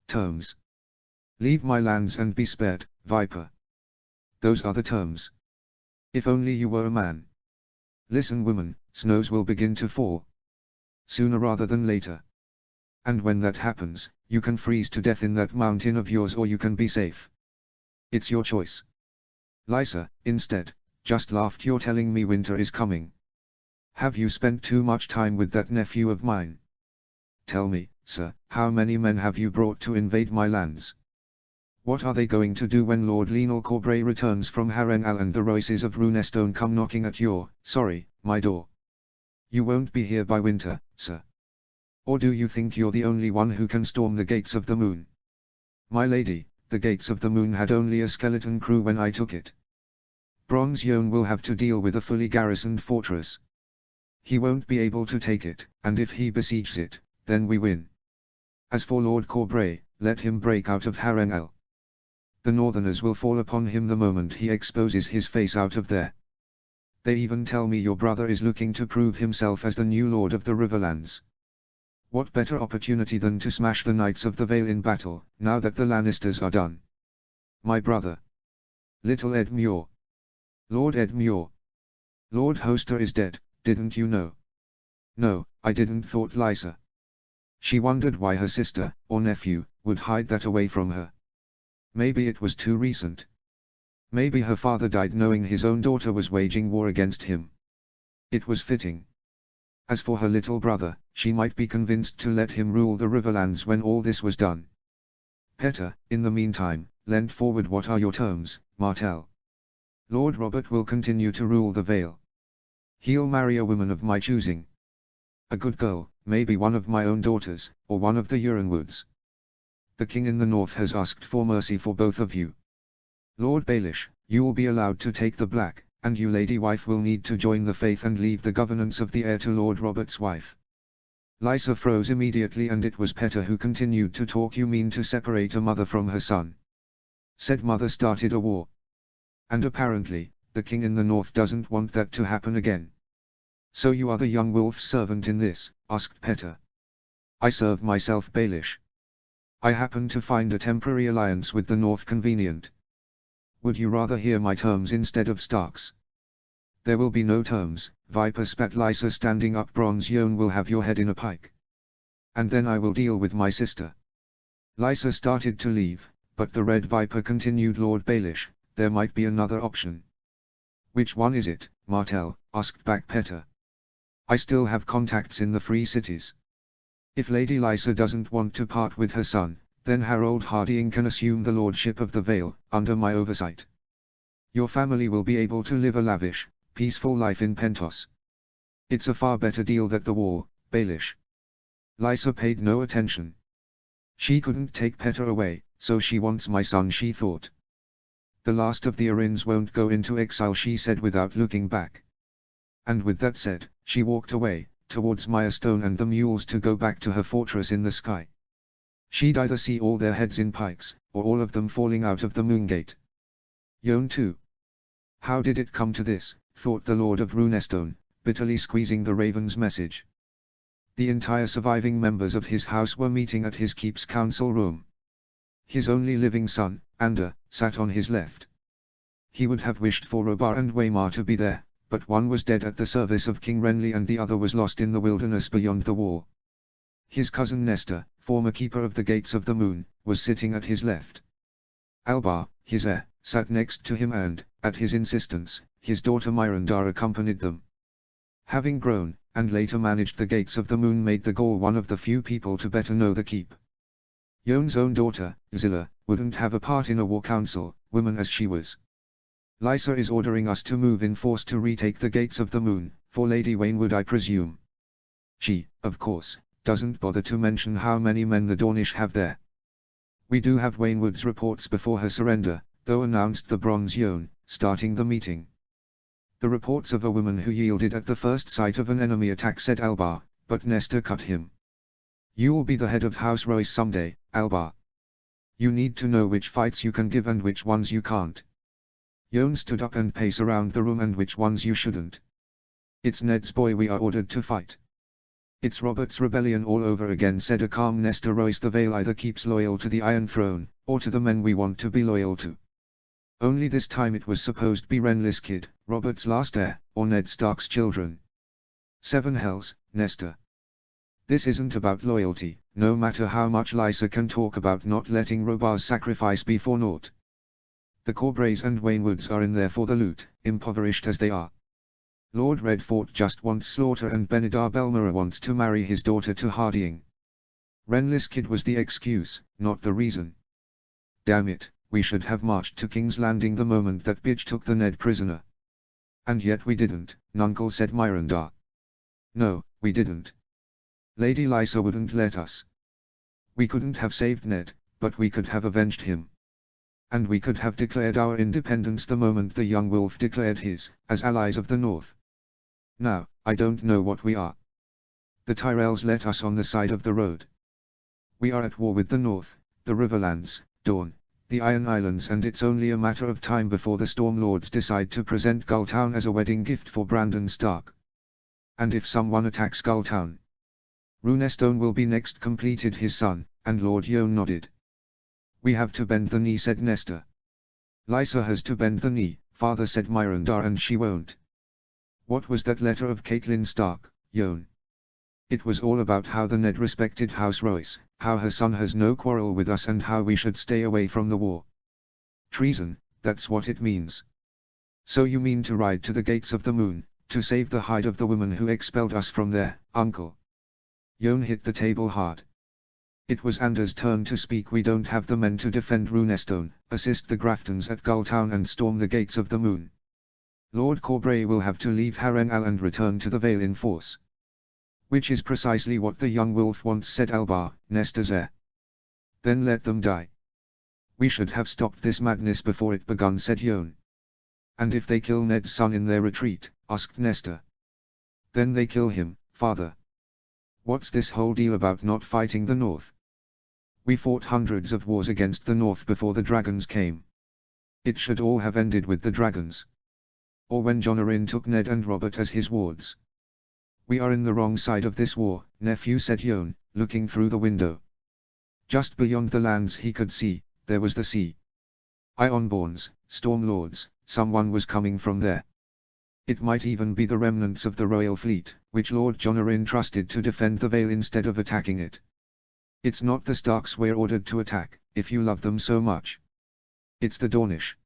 "Terms? Leave my lands and be spared, Viper. Those are the terms. If only you were a man. Listen, woman, snows will begin to fall. Sooner rather than later. And when that happens, you can freeze to death in that mountain of yours or you can be safe. It's your choice." Lysa, instead, just laughed. "You're telling me winter is coming? Have you spent too much time with that nephew of mine? Tell me, sir, how many men have you brought to invade my lands? What are they going to do when Lord Lionel Corbray returns from Harrenhal and the Royces of Runestone come knocking at my door? You won't be here by winter, sir. Or do you think you're the only one who can storm the Gates of the Moon? My lady, the Gates of the Moon had only a skeleton crew when I took it. Bronze Yone will have to deal with a fully garrisoned fortress. He won't be able to take it, and if he besieges it, then we win. As for Lord Corbray, let him break out of Harrenhal. The Northerners will fall upon him the moment he exposes his face out of there. They even tell me your brother is looking to prove himself as the new Lord of the Riverlands. What better opportunity than to smash the Knights of the Vale in battle, now that the Lannisters are done? My brother. Little Ed Muir. Lord Ed Muir. Lord Hoster is dead, didn't you know? No, I didn't, thought Lysa. She wondered why her sister, or nephew, would hide that away from her. Maybe it was too recent. Maybe her father died knowing his own daughter was waging war against him. It was fitting. As for her little brother, she might be convinced to let him rule the Riverlands when all this was done. Petter, in the meantime, leant forward. "What are your terms, Martell?" "Lord Robert will continue to rule the Vale. He'll marry a woman of my choosing. A good girl, maybe one of my own daughters, or one of the Euronwoods. The king in the north has asked for mercy for both of you. Lord Baelish, you will be allowed to take the black, and you lady wife will need to join the faith and leave the governance of the heir to Lord Robert's wife. Lysa froze immediately, and it was Petter who continued to talk. You mean to separate a mother from her son? Said mother started a war. And apparently, the king in the north doesn't want that to happen again. So you are the young wolf's servant in this? Asked Petter. I serve myself, Baelish. I happen to find a temporary alliance with the north convenient. Would you rather hear my terms instead of Stark's? There will be no terms, Viper spat Lysa standing up. Bronze Yon will have your head in a pike. And then I will deal with my sister. Lysa started to leave, but the Red Viper continued. Lord Baelish, there might be another option. Which one is it, Martell? Asked back Petter. I still have contacts in the Free Cities. If Lady Lysa doesn't want to part with her son, then Harold Hardying can assume the lordship of the Vale, under my oversight. Your family will be able to live a lavish, peaceful life in Pentos. It's a far better deal than the Wall, Baelish. Lysa paid no attention. She couldn't take Petter away, so she wants my son, she thought. The last of the Arryns won't go into exile, she said without looking back. And with that said, she walked away, towards Mirestone and the mules to go back to her fortress in the sky. She'd either see all their heads in pikes, or all of them falling out of the Moongate. Yon too. How did it come to this, thought the Lord of Runestone, bitterly squeezing the Raven's message. The entire surviving members of his house were meeting at his keep's council room. His only living son, Ander, sat on his left. He would have wished for Robar and Waymar to be there, but one was dead at the service of King Renly and the other was lost in the wilderness beyond the wall. His cousin Nestor, former keeper of the Gates of the Moon, was sitting at his left. Albar, his heir, sat next to him and, at his insistence, his daughter Myrandar accompanied them. Having grown, and later managed the Gates of the Moon, made the Gaul one of the few people to better know the keep. Yon's own daughter, Zilla, wouldn't have a part in a war council, woman as she was. Lysa is ordering us to move in force to retake the Gates of the Moon, for Lady Waynwood I presume. She, of course, doesn't bother to mention how many men the Dornish have there. We do have Waynwood's reports before her surrender, though, announced the Bronze Yon, starting the meeting. The reports of a woman who yielded at the first sight of an enemy attack, said Albar, but Nestor cut him. You will be the head of House Royce someday, Albar. You need to know which fights you can give and which ones you can't. Yon stood up and paced around the room. And which ones you shouldn't. It's Ned's boy we are ordered to fight. It's Robert's rebellion all over again, said a calm Nestor. Royce the Vale either keeps loyal to the Iron Throne, or to the men we want to be loyal to. Only this time it was supposed to be Renly's kid, Robert's last heir, or Ned Stark's children. Seven hells, Nestor. This isn't about loyalty, no matter how much Lysa can talk about not letting Robar's sacrifice be for naught. The Corbrays and Waynwoods are in there for the loot, impoverished as they are. Lord Redfort just wants slaughter, and Benedar Belmara wants to marry his daughter to Hardying. Renly's kid was the excuse, not the reason. Damn it, we should have marched to King's Landing the moment that bitch took the Ned prisoner. And yet we didn't, Nuncle, said Myrandar. No, we didn't. Lady Lysa wouldn't let us. We couldn't have saved Ned, but we could have avenged him. And we could have declared our independence the moment the young wolf declared his, as allies of the North. Now, I don't know what we are. The Tyrells let us on the side of the road. We are at war with the North, the Riverlands, Dorne, the Iron Islands, and it's only a matter of time before the Stormlords decide to present Gulltown as a wedding gift for Brandon Stark. And if someone attacks Gulltown, Runestone will be next, completed his son, and Lord Yon nodded. We have to bend the knee, said Nestor. Lysa has to bend the knee, father, said Myrandar, and she won't. What was that letter of Catelyn Stark, Yon? It was all about how the Ned respected House Royce, how her son has no quarrel with us, and how we should stay away from the war. Treason, that's what it means. So you mean to ride to the Gates of the Moon, to save the hide of the woman who expelled us from there, uncle? Yon hit the table hard. It was Ander's turn to speak. We don't have the men to defend Runestone, assist the Graftons at Gulltown, and storm the Gates of the Moon. Lord Corbray will have to leave Harrenhal and return to the Vale in force. Which is precisely what the young wolf wants, said Albar, Nestor's heir. Then let them die. We should have stopped this madness before it begun, said Yon. And if they kill Ned's son in their retreat? Asked Nestor. Then they kill him, father. What's this whole deal about not fighting the North? We fought hundreds of wars against the North before the dragons came. It should all have ended with the dragons. Or when Jon Arryn took Ned and Robert as his wards. We are in the wrong side of this war, nephew, said Yon, looking through the window. Just beyond the lands he could see, there was the sea. Ironborns, Storm Lords, someone was coming from there. It might even be the remnants of the royal fleet, which Lord Jon Arryn trusted to defend the Vale instead of attacking it. It's not the Starks we're ordered to attack, if you love them so much. It's the Dornish.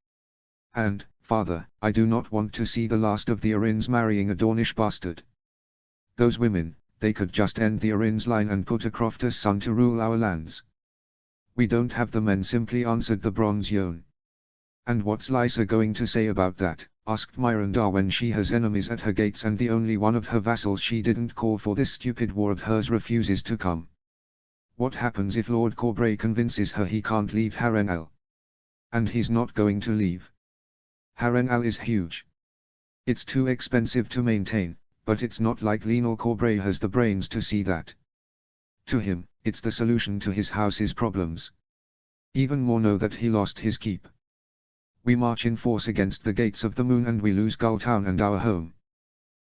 And, father, I do not want to see the last of the Arryns marrying a Dornish bastard. Those women, they could just end the Arryns line and put a crofter's son to rule our lands. We don't have the men, simply answered the Bronze Yon. And what's Lysa going to say about that? Asked Myrandar, when she has enemies at her gates and the only one of her vassals she didn't call for this stupid war of hers refuses to come. What happens if Lord Corbray convinces her he can't leave Harrenhal? And he's not going to leave. Harrenhal is huge. It's too expensive to maintain, but it's not like Lionel Corbray has the brains to see that. To him, it's the solution to his house's problems. Even more know that he lost his keep. We march in force against the Gates of the Moon and we lose Gulltown and our home.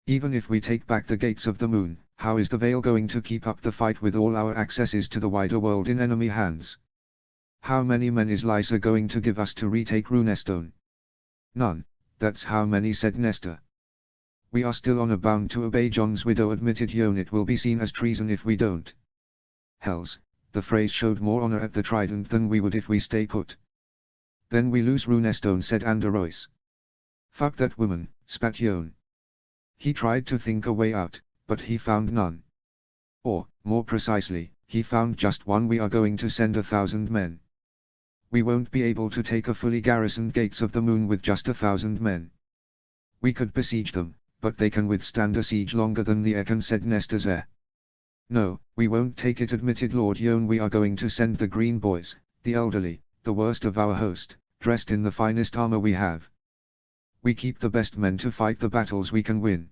Even if we take back the Gates of the Moon, how is the Vale going to keep up the fight with all our accesses to the wider world in enemy hands? How many men is Lysa going to give us to retake Runestone? None, that's how many, said Nestor. We are still honor bound to obey, Jon's widow admitted Yon. It will be seen as treason if we don't. Hells, the phrase showed more honor at the Trident than we would if we stay put. Then we lose Runestone, said Anderois. Fuck that woman, spat Yon. He tried to think a way out, but he found none. Or, more precisely, he found just one. We are going to send 1,000 men. We won't be able to take a fully garrisoned Gates of the Moon with just 1,000 men. We could besiege them, but they can withstand a siege longer than the air can, said Nestor's heir. No, we won't take it, admitted Lord Yon. We are going to send the Green Boys, the elderly, the worst of our host, dressed in the finest armor we have. We keep the best men to fight the battles we can win.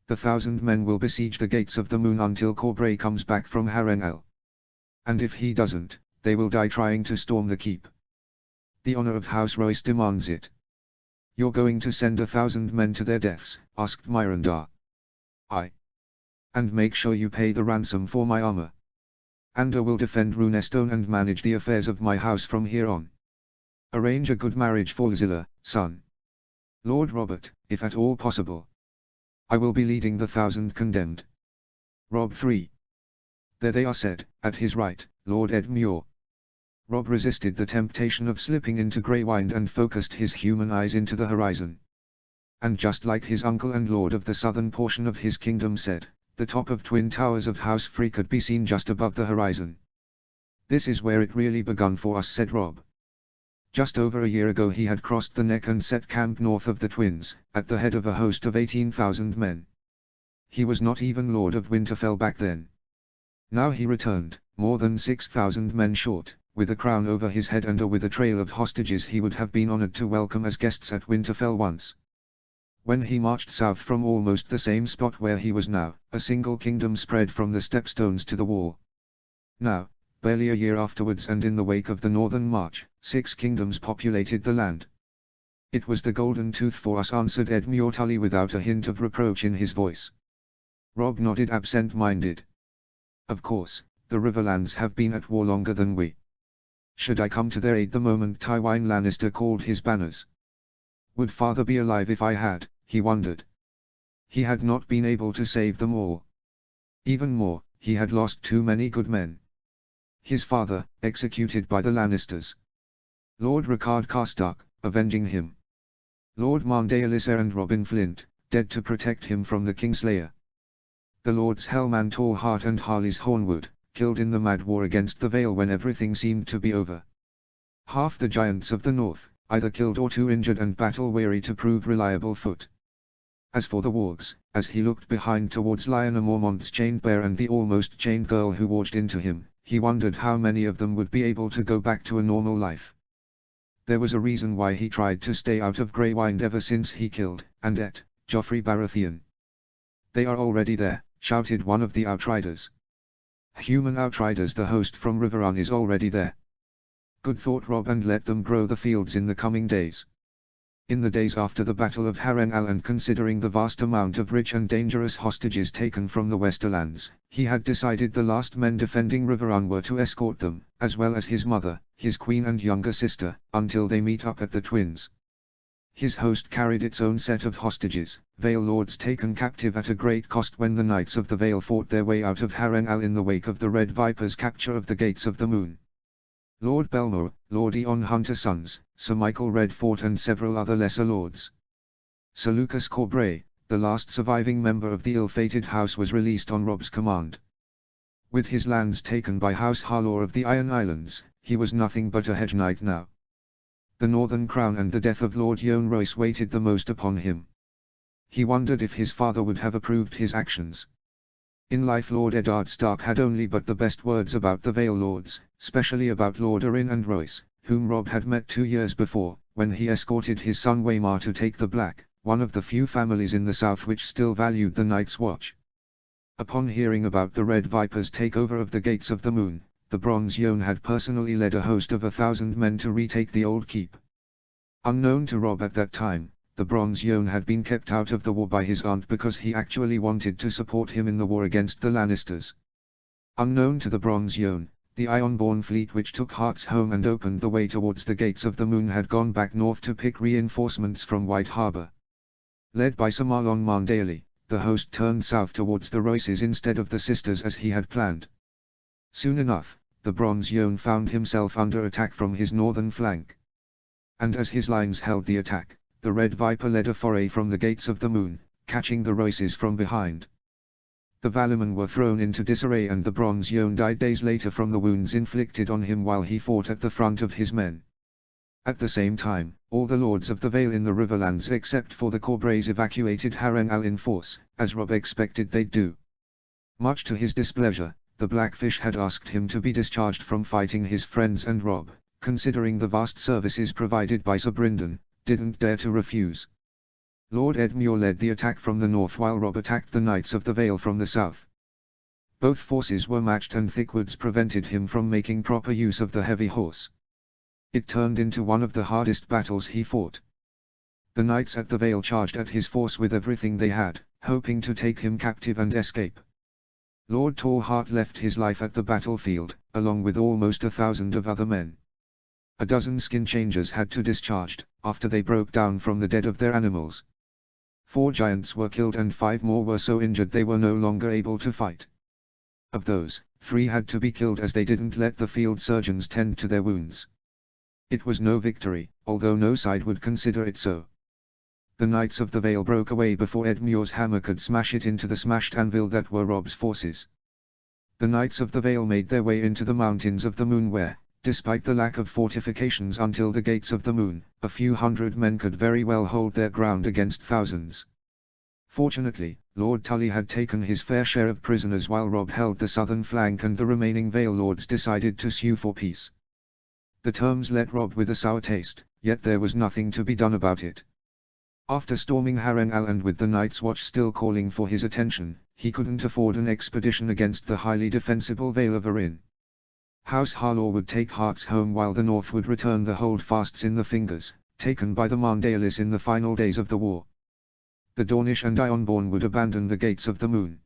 The 1,000 men will besiege the Gates of the Moon until Corbray comes back from Harrenhal. And if he doesn't, they will die trying to storm the keep. The honor of House Royce demands it. You're going to send 1,000 men to their deaths? Asked Myrandar. Aye. And make sure you pay the ransom for my armor. Ander will defend Runestone and manage the affairs of my house from here on. Arrange a good marriage for Zilla, son. Lord Robert, if at all possible. I will be leading the 1,000 condemned. Rob 3. There they are, said, at his right, Lord Edmure. Rob resisted the temptation of slipping into Greywind and focused his human eyes into the horizon. And just like his uncle and lord of the southern portion of his kingdom said, the top of twin towers of House Free could be seen just above the horizon. This is where it really begun for us, said Rob. Just over a year ago he had crossed the neck and set camp north of the Twins, at the head of a host of 18,000 men. He was not even Lord of Winterfell back then. Now he returned, more than 6,000 men short, with a crown over his head and with a trail of hostages he would have been honored to welcome as guests at Winterfell once. When he marched south from almost the same spot where he was now, a single kingdom spread from the stepstones to the wall. Now, barely a year afterwards and in the wake of the Northern March, 6 kingdoms populated the land. It was the Golden Tooth for us, answered Edmure Tully without a hint of reproach in his voice. Rob nodded absent-minded. Of course, the Riverlands have been at war longer than we. Should I come to their aid the moment Tywin Lannister called his banners? Would father be alive if I had, he wondered. He had not been able to save them all. Even more, he had lost too many good men. His father, executed by the Lannisters. Lord Rickard Karstark, avenging him. Lord Marnday Alysser and Robin Flint, dead to protect him from the Kingslayer. The Lords Hellman Tallheart and Harley's Hornwood, killed in the mad war against the Vale when everything seemed to be over. Half the giants of the north, either killed or too injured and battle-weary to prove reliable foot. As for the Wargs, as he looked behind towards Lyanna Mormont's chained bear and the almost chained girl who walked into him, he wondered how many of them would be able to go back to a normal life. There was a reason why he tried to stay out of Greywind ever since he killed, and ate, Joffrey Baratheon. "They are already there," shouted one of the Outriders. "Human Outriders, the host from Riverrun is already there." Good, thought Robb, and let them grow the fields in the coming days. In the days after the Battle of Harrenhal, and considering the vast amount of rich and dangerous hostages taken from the Westerlands, he had decided the last men defending Riverrun were to escort them, as well as his mother, his queen and younger sister, until they meet up at the Twins. His host carried its own set of hostages, Vale Lords taken captive at a great cost when the Knights of the Vale fought their way out of Harrenhal in the wake of the Red Viper's capture of the Gates of the Moon. Lord Belmore, Lord Eon Hunter's sons, Sir Michael Redfort and several other lesser lords. Sir Lucas Corbray, the last surviving member of the ill-fated house, was released on Robb's command. With his lands taken by House Harlaw of the Iron Islands, he was nothing but a hedge knight now. The Northern Crown and the death of Lord Yohn Royce weighted the most upon him. He wondered if his father would have approved his actions. In life Lord Eddard Stark had only but the best words about the Vale Lords, specially about Lord Arryn and Royce, whom Robb had met 2 years before, when he escorted his son Waymar to take the Black, one of the few families in the south which still valued the Night's Watch. Upon hearing about the Red Viper's takeover of the Gates of the Moon, the Bronze Yohn had personally led a host of 1,000 men to retake the old keep. Unknown to Robb at that time, the Bronze Yohn had been kept out of the war by his aunt because he actually wanted to support him in the war against the Lannisters. Unknown to the Bronze Yohn, the Ironborn fleet which took Hearts home and opened the way towards the Gates of the Moon had gone back north to pick reinforcements from White Harbor. Led by Sir Marlon Marndaly, the host turned south towards the Royces instead of the Sisters as he had planned. Soon enough, the Bronze Yohn found himself under attack from his northern flank. And as his lines held the attack, the Red Viper led a foray from the Gates of the Moon, catching the Royces from behind. The Valymen were thrown into disarray and the Bronze Yohn died days later from the wounds inflicted on him while he fought at the front of his men. At the same time, all the Lords of the Vale in the Riverlands except for the Corbrays evacuated Harrenhal in force, as Robb expected they'd do. Much to his displeasure, the Blackfish had asked him to be discharged from fighting his friends, and Robb, considering the vast services provided by Sir Brynden, didn't dare to refuse. Lord Edmure led the attack from the north while Robb attacked the Knights of the Vale from the south. Both forces were matched and thick woods prevented him from making proper use of the heavy horse. It turned into one of the hardest battles he fought. The Knights at the Vale charged at his force with everything they had, hoping to take him captive and escape. Lord Tallheart left his life at the battlefield, along with almost 1,000 of other men. A dozen skin changers had to discharged, after they broke down from the dead of their animals. 4 giants were killed and 5 more were so injured they were no longer able to fight. Of those, 3 had to be killed as they didn't let the field surgeons tend to their wounds. It was no victory, although no side would consider it so. The Knights of the Vale broke away before Edmure's hammer could smash it into the smashed anvil that were Robb's forces. The Knights of the Vale made their way into the mountains of the Moon where, despite the lack of fortifications until the Gates of the Moon, a few hundred men could very well hold their ground against thousands. Fortunately, Lord Tully had taken his fair share of prisoners while Robb held the southern flank and the remaining Vale Lords decided to sue for peace. The terms left Robb with a sour taste, yet there was nothing to be done about it. After storming Harrenhal and with the Night's Watch still calling for his attention, he couldn't afford an expedition against the highly defensible Vale of Arryn. House Harlaw would take Hearts home while the North would return the holdfasts in the Fingers, taken by the Marndalis in the final days of the war. The Dornish and Ironborn would abandon the Gates of the Moon.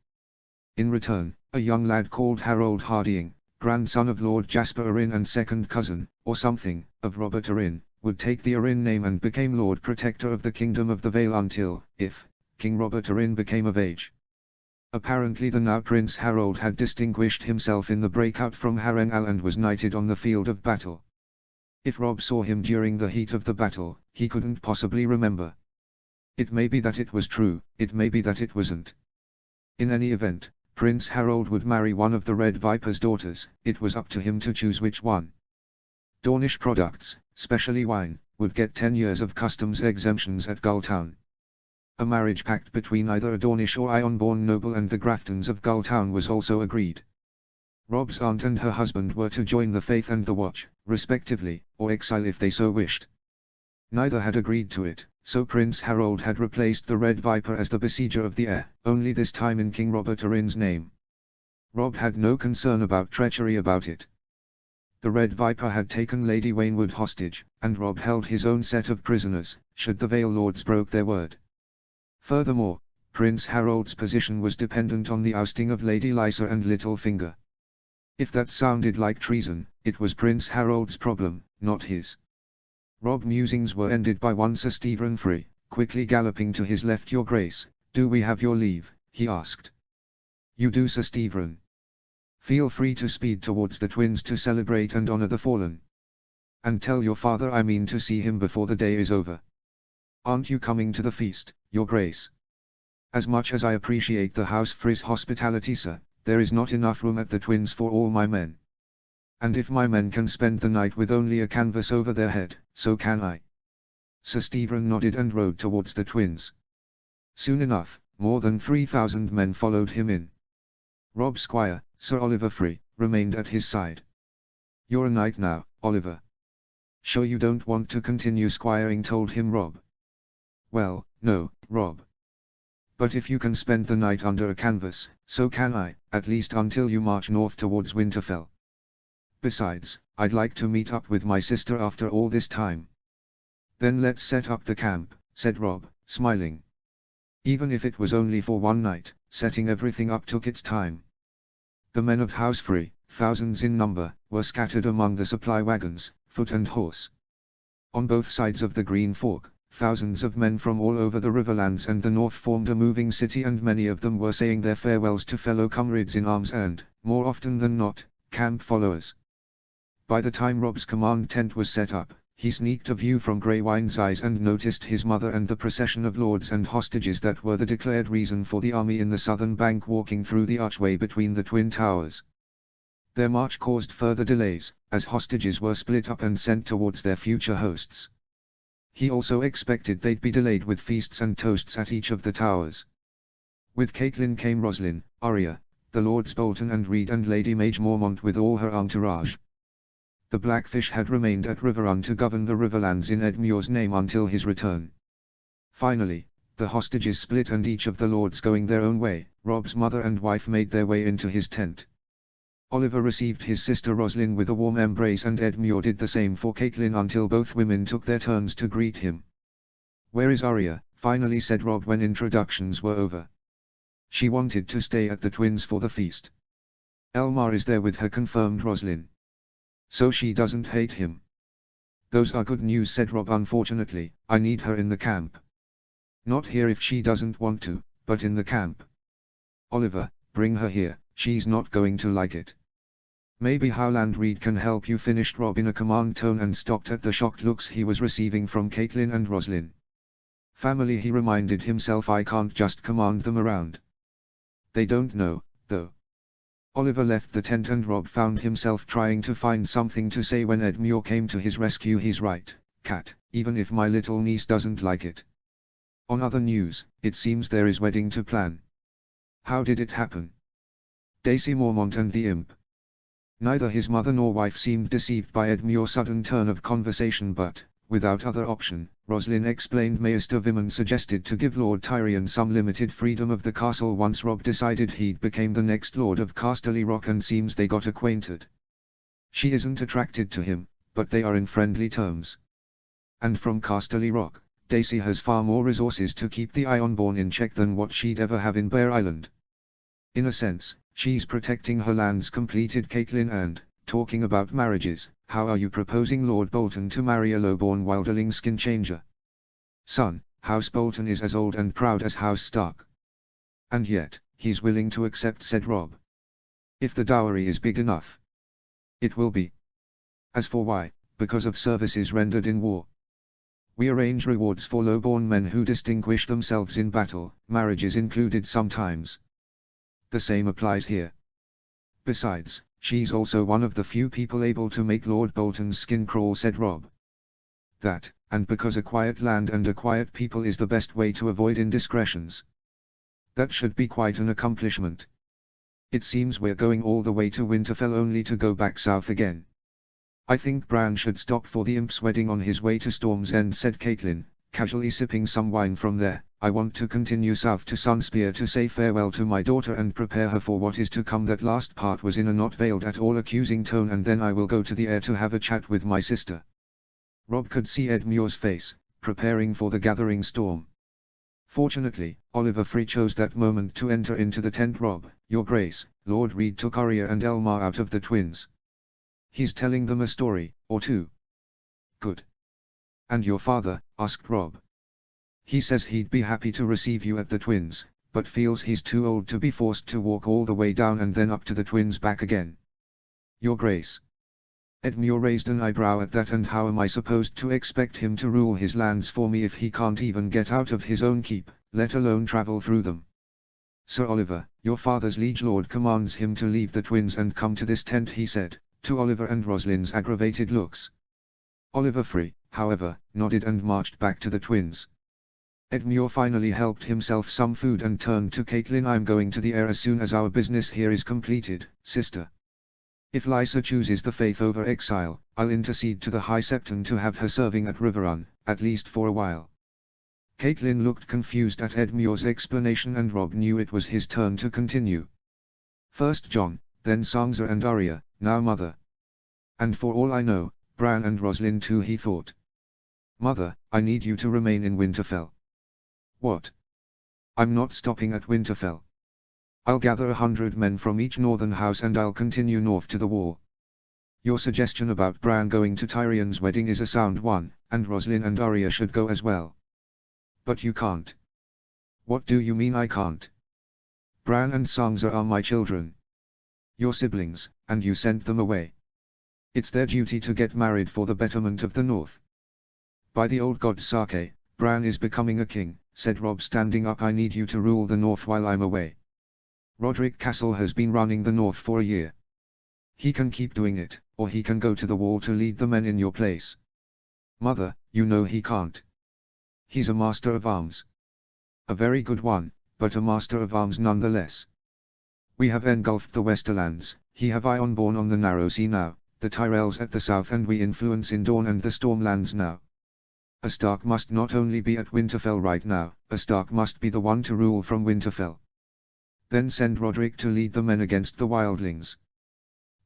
In return, a young lad called Harold Hardying, grandson of Lord Jasper Arryn and second cousin, or something, of Robert Arryn, would take the Arryn name and became Lord Protector of the Kingdom of the Vale until, if, King Robert Arryn became of age. Apparently the now Prince Harold had distinguished himself in the breakout from Harrenhal and was knighted on the field of battle. If Robb saw him during the heat of the battle, he couldn't possibly remember. It may be that it was true, it may be that it wasn't. In any event, Prince Harold would marry one of the Red Viper's daughters, it was up to him to choose which one. Dornish products, specially wine, would get 10 years of customs exemptions at Gulltown. A marriage pact between either a Dornish or Ironborn noble and the Graftons of Gulltown was also agreed. Robb's aunt and her husband were to join the Faith and the Watch, respectively, or exile if they so wished. Neither had agreed to it, so Prince Harold had replaced the Red Viper as the besieger of the air, only this time in King Robert Arryn's name. Rob had no concern about treachery about it. The Red Viper had taken Lady Waynwood hostage, and Rob held his own set of prisoners, should the Vale Lords broke their word. Furthermore, Prince Harold's position was dependent on the ousting of Lady Lysa and Littlefinger. If that sounded like treason, it was Prince Harold's problem, not his. Rob's musings were ended by one Sir Stephen Free, quickly galloping to his left. "Your Grace, do we have your leave?" he asked. "You do, Sir Stephen. Feel free to speed towards the twins to celebrate and honor the fallen. And tell your father I mean to see him before the day is over. Aren't you coming to the feast, Your Grace?" "As much as I appreciate the House Free's hospitality, sir, there is not enough room at the twins for all my men. And if my men can spend the night with only a canvas over their head, so can I." Sir Stephen nodded and rode towards the twins. Soon enough, more than 3,000 men followed him in. Rob's squire, Sir Oliver Free, remained at his side. "You're a knight now, Oliver. Sure you don't want to continue squiring?" told him Rob. "Well, no, Rob. But if you can spend the night under a canvas, so can I, at least until you march north towards Winterfell. Besides, I'd like to meet up with my sister after all this time." "Then let's set up the camp," said Rob, smiling. Even if it was only for one night, setting everything up took its time. The men of House Free, thousands in number, were scattered among the supply wagons, foot and horse. On both sides of the Green Fork, thousands of men from all over the Riverlands and the north formed a moving city, and many of them were saying their farewells to fellow comrades in arms and, more often than not, camp followers. By the time Rob's command tent was set up, he sneaked a view from Greywine's eyes and noticed his mother and the procession of lords and hostages that were the declared reason for the army in the southern bank walking through the archway between the twin towers. Their march caused further delays, as hostages were split up and sent towards their future hosts. He also expected they'd be delayed with feasts and toasts at each of the towers. With Catelyn came Roslyn, Arya, the Lords Bolton and Reed and Lady Mage Mormont with all her entourage. The Blackfish had remained at Riverrun to govern the Riverlands in Edmure's name until his return. Finally, the hostages split and each of the lords going their own way, Rob's mother and wife made their way into his tent. Oliver received his sister Roslyn with a warm embrace and Edmure did the same for Catelyn until both women took their turns to greet him. "Where is Arya?" finally said Rob when introductions were over. "She wanted to stay at the twins for the feast." "Elmar is there with her," confirmed Roslyn. "So she doesn't hate him." "Those are good news," said Rob. "Unfortunately, I need her in the camp." "Not here if she doesn't want to, but in the camp." "Oliver, bring her here, she's not going to like it." "Maybe Howland Reed can help you," finished Rob in a command tone and stopped at the shocked looks he was receiving from Catelyn and Roslyn. "Family," he reminded himself, "I can't just command them around. They don't know, though." Oliver left the tent and Rob found himself trying to find something to say when Edmure came to his rescue. "He's right, Cat, even if my little niece doesn't like it." On other news, it seems there is wedding to plan. How did it happen? Daisy Mormont and the imp. Neither his mother nor wife seemed deceived by Edmure's sudden turn of conversation, but, without other option, Roslyn explained. Maester Vimen suggested to give Lord Tyrion some limited freedom of the castle once Rob decided he'd become the next Lord of Casterly Rock, and seems they got acquainted. She isn't attracted to him, but they are in friendly terms. And from Casterly Rock, Daisy has far more resources to keep the Ironborn in check than what she'd ever have in Bear Island. In a sense, she's protecting her lands," completed Catelyn. "And, talking about marriages, how are you proposing Lord Bolton to marry a lowborn wilderling skin changer?" "Son, House Bolton is as old and proud as House Stark. And yet, he's willing to accept," said Rob. "If the dowry is big enough." "It will be. As for why, because of services rendered in war. We arrange rewards for lowborn men who distinguish themselves in battle, marriages included sometimes. The same applies here. Besides, she's also one of the few people able to make Lord Bolton's skin crawl," said Rob. "That, and because a quiet land and a quiet people is the best way to avoid indiscretions. That should be quite an accomplishment. It seems we're going all the way to Winterfell only to go back south again." I think Bran should stop for the imp's wedding on his way to Storm's End, said Catelyn, casually sipping some wine from there. I want to continue south to Sunspear to say farewell to my daughter and prepare her for what is to come. That last part was in a not veiled at all accusing tone. And then I will go to the heir to have a chat with my sister. Robb could see Edmure's face, preparing for the gathering storm. Fortunately, Oliver Free chose that moment to enter into the tent. Robb, Your Grace, Lord Reed took Arya and Elmar out of the twins. He's telling them a story, or two. Good. And your father? Asked Robb. He says he'd be happy to receive you at the twins, but feels he's too old to be forced to walk all the way down and then up to the twins back again. Your Grace. Edmure raised an eyebrow at that. And how am I supposed to expect him to rule his lands for me if he can't even get out of his own keep, let alone travel through them? Sir Oliver, your father's liege lord commands him to leave the twins and come to this tent, he said, to Oliver and Roslyn's aggravated looks. Oliver Free, however, nodded and marched back to the twins. Edmure finally helped himself some food and turned to Catelyn. I'm going to the heir as soon as our business here is completed, sister. If Lysa chooses the faith over exile, I'll intercede to the High Septon to have her serving at Riverrun, at least for a while. Catelyn looked confused at Edmure's explanation and Robb knew it was his turn to continue. First Jon, then Sansa and Arya, now Mother. And for all I know, Bran and Roslyn too, he thought. Mother, I need you to remain in Winterfell. What? I'm not stopping at Winterfell. I'll gather 100 men from each northern house and I'll continue north to the Wall. Your suggestion about Bran going to Tyrion's wedding is a sound one, and Roslyn and Arya should go as well. But you can't. What do you mean I can't? Bran and Sansa are my children. Your siblings, and you sent them away. It's their duty to get married for the betterment of the North. By the old god Sake, Bran is becoming a king, said Robb, standing up. I need you to rule the North while I'm away. Roderick Castle has been running the North for a year. He can keep doing it, or he can go to the Wall to lead the men in your place. Mother, you know he can't. He's a master of arms. A very good one, but a master of arms nonetheless. We have engulfed the Westerlands, he have Ironborn on the Narrow Sea now, the Tyrells at the south, and we influence in Dorne and the Stormlands now. A Stark must not only be at Winterfell right now, a Stark must be the one to rule from Winterfell. Then send Roderick to lead the men against the wildlings.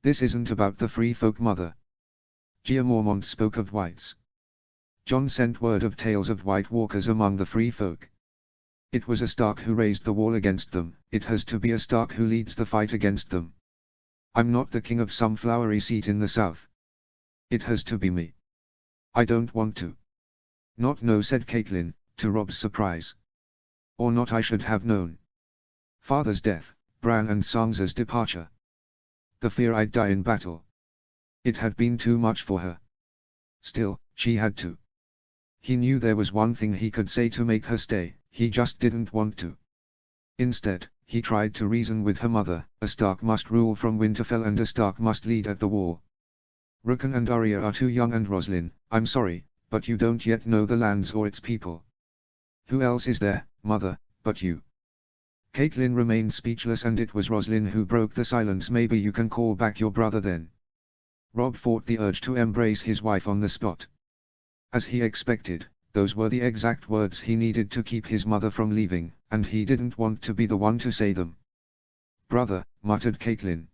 This isn't about the free folk, Mother. Gia Mormont spoke of whites. Jon sent word of tales of white walkers among the free folk. It was a Stark who raised the wall against them, it has to be a Stark who leads the fight against them. I'm not the king of some flowery seat in the south. It has to be me. I don't want to. Not no, said Catelyn, to Robb's surprise. Or not, I should have known. Father's death, Bran and Sansa's departure. The fear I'd die in battle. It had been too much for her. Still, she had to. He knew there was one thing he could say to make her stay, he just didn't want to. Instead, he tried to reason with her mother. A Stark must rule from Winterfell and a Stark must lead at the Wall. Rickon and Arya are too young, and Roslyn, I'm sorry, but you don't yet know the lands or its people. Who else is there, Mother, but you? Catelyn remained speechless, and it was Roslyn who broke the silence. Maybe you can call back your brother then. Robb fought the urge to embrace his wife on the spot. As he expected, those were the exact words he needed to keep his mother from leaving, and he didn't want to be the one to say them. Brother, muttered Catelyn.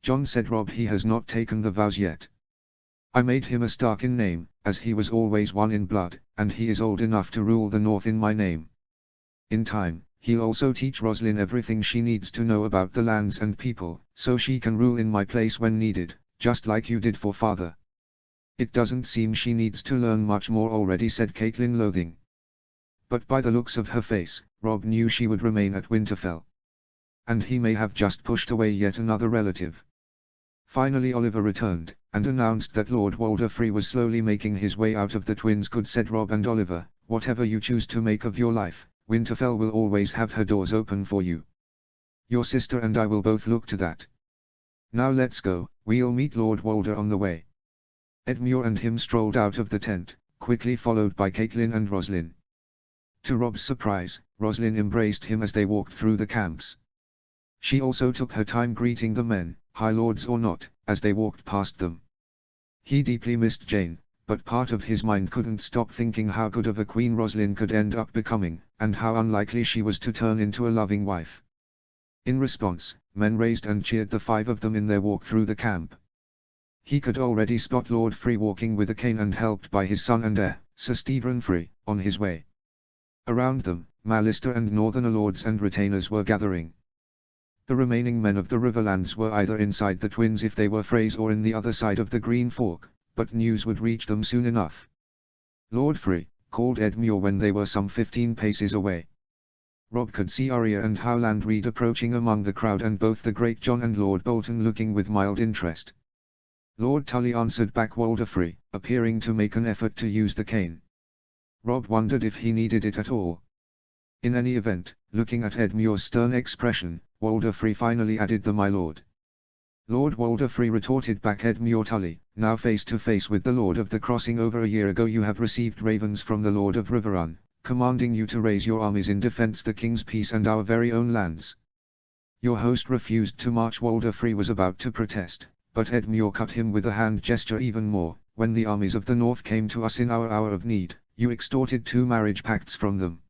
Jon, said Robb, he has not taken the vows yet. I made him a Stark in name, as he was always one in blood, and he is old enough to rule the North in my name. In time, he'll also teach Roslyn everything she needs to know about the lands and people, so she can rule in my place when needed, just like you did for Father. It doesn't seem she needs to learn much more already, said Catelyn, loathing. But by the looks of her face, Robb knew she would remain at Winterfell. And he may have just pushed away yet another relative. Finally Oliver returned, and announced that Lord Walder Free was slowly making his way out of the twins. Good, said Robb, and Oliver, whatever you choose to make of your life, Winterfell will always have her doors open for you. Your sister and I will both look to that. Now let's go, we'll meet Lord Walder on the way. Edmure and him strolled out of the tent, quickly followed by Catelyn and Roslyn. To Robb's surprise, Roslyn embraced him as they walked through the camps. She also took her time greeting the men, High Lords or not, as they walked past them. He deeply missed Jane, but part of his mind couldn't stop thinking how good of a queen Roslyn could end up becoming, and how unlikely she was to turn into a loving wife. In response, men raised and cheered the 5 of them in their walk through the camp. He could already spot Lord Free walking with a cane and helped by his son and heir, Sir Stephen Free, on his way. Around them, Mallister and Northerner lords and retainers were gathering. The remaining men of the Riverlands were either inside the twins if they were Freys or in the other side of the Green Fork, but news would reach them soon enough. Lord Free called Edmure when they were some 15 paces away. Rob could see Arya and Howland Reed approaching among the crowd and both the Great John and Lord Bolton looking with mild interest. Lord Tully answered back Walder Free, appearing to make an effort to use the cane. Rob wondered if he needed it at all. In any event, looking at Edmure's stern expression, Walder Free finally added the "my lord." Lord Walder Free retorted back Edmure Tully, now face to face with the Lord of the Crossing. Over a year ago you have received ravens from the Lord of Riverrun, commanding you to raise your armies in defense the king's peace and our very own lands. Your host refused to march. Walder Free was about to protest, but Edmure cut him with a hand gesture even more. When the armies of the north came to us in our hour of need, you extorted 2 marriage pacts from them.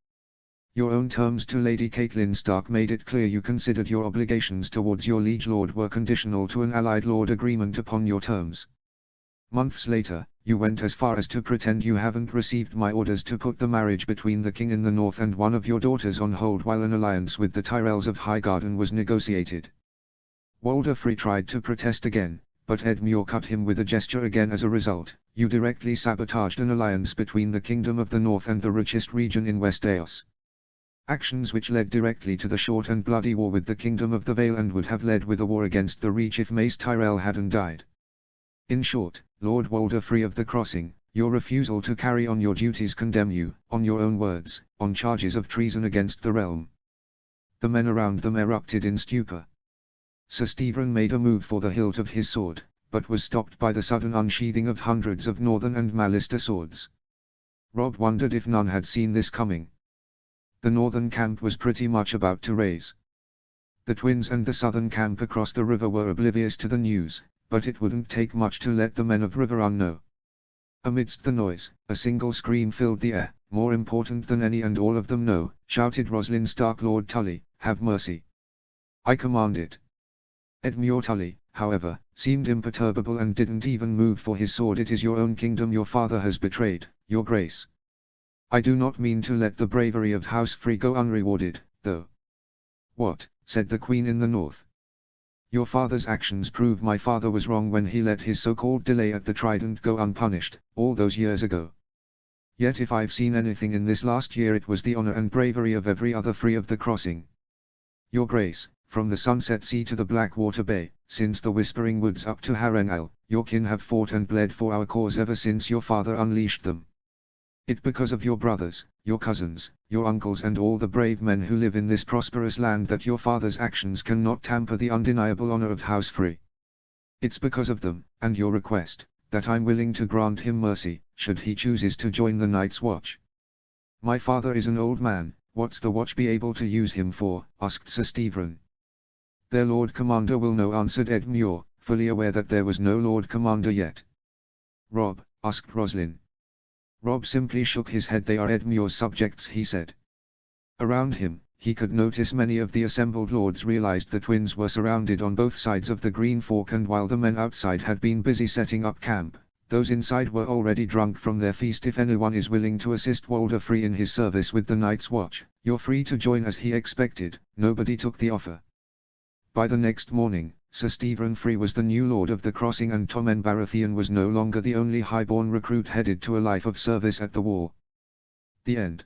Your own terms to Lady Catelyn Stark made it clear you considered your obligations towards your liege lord were conditional to an allied lord agreement upon your terms. Months later, you went as far as to pretend you haven't received my orders to put the marriage between the king in the north and one of your daughters on hold while an alliance with the Tyrells of Highgarden was negotiated. Walder Free tried to protest again, but Edmure cut him with a gesture again. As a result, you directly sabotaged an alliance between the Kingdom of the North and the richest region in Westeros. Actions which led directly to the short and bloody war with the Kingdom of the Vale and would have led with a war against the Reach if Mace Tyrell hadn't died. In short, Lord Walder Free of the Crossing, your refusal to carry on your duties condemn you, on your own words, on charges of treason against the realm. The men around them erupted in stupor. Sir Stephen made a move for the hilt of his sword, but was stopped by the sudden unsheathing of hundreds of Northern and Mallister swords. Rob wondered if none had seen this coming. The northern camp was pretty much about to raise. The twins and the southern camp across the river were oblivious to the news, but it wouldn't take much to let the men of Riverrun know. Amidst the noise, a single scream filled the air. "More important than any and all of them know," shouted Roslyn Stark. "Lord Tully, have mercy. I command it." Edmure Tully, however, seemed imperturbable and didn't even move for his sword. "It is your own kingdom your father has betrayed, your grace. I do not mean to let the bravery of House Free go unrewarded, though." "What?" said the Queen in the North. "Your father's actions prove my father was wrong when he let his so-called delay at the Trident go unpunished, all those years ago. Yet if I've seen anything in this last year it was the honor and bravery of every other Free of the Crossing. Your Grace, from the Sunset Sea to the Blackwater Bay, since the Whispering Woods up to Harrenhal, your kin have fought and bled for our cause ever since your father unleashed them. It because of your brothers, your cousins, your uncles and all the brave men who live in this prosperous land that your father's actions cannot tamper the undeniable honor of House Free. It's because of them, and your request, that I'm willing to grant him mercy, should he chooses to join the Night's Watch." "My father is an old man, what's the Watch be able to use him for?" asked Sir Stephen. "Their Lord Commander will know," answered Edmure, fully aware that there was no Lord Commander yet. "Rob?" asked Roslyn. Rob simply shook his head. "They are Edmure's subjects," he said. Around him, he could notice many of the assembled lords realized the twins were surrounded on both sides of the Green Fork, and while the men outside had been busy setting up camp, those inside were already drunk from their feast. "If anyone is willing to assist Walder Free in his service with the Night's Watch, you're free to join." As he expected, nobody took the offer. By the next morning, Sir Stephen Free was the new Lord of the Crossing, and Tommen Baratheon was no longer the only highborn recruit headed to a life of service at the wall. The end.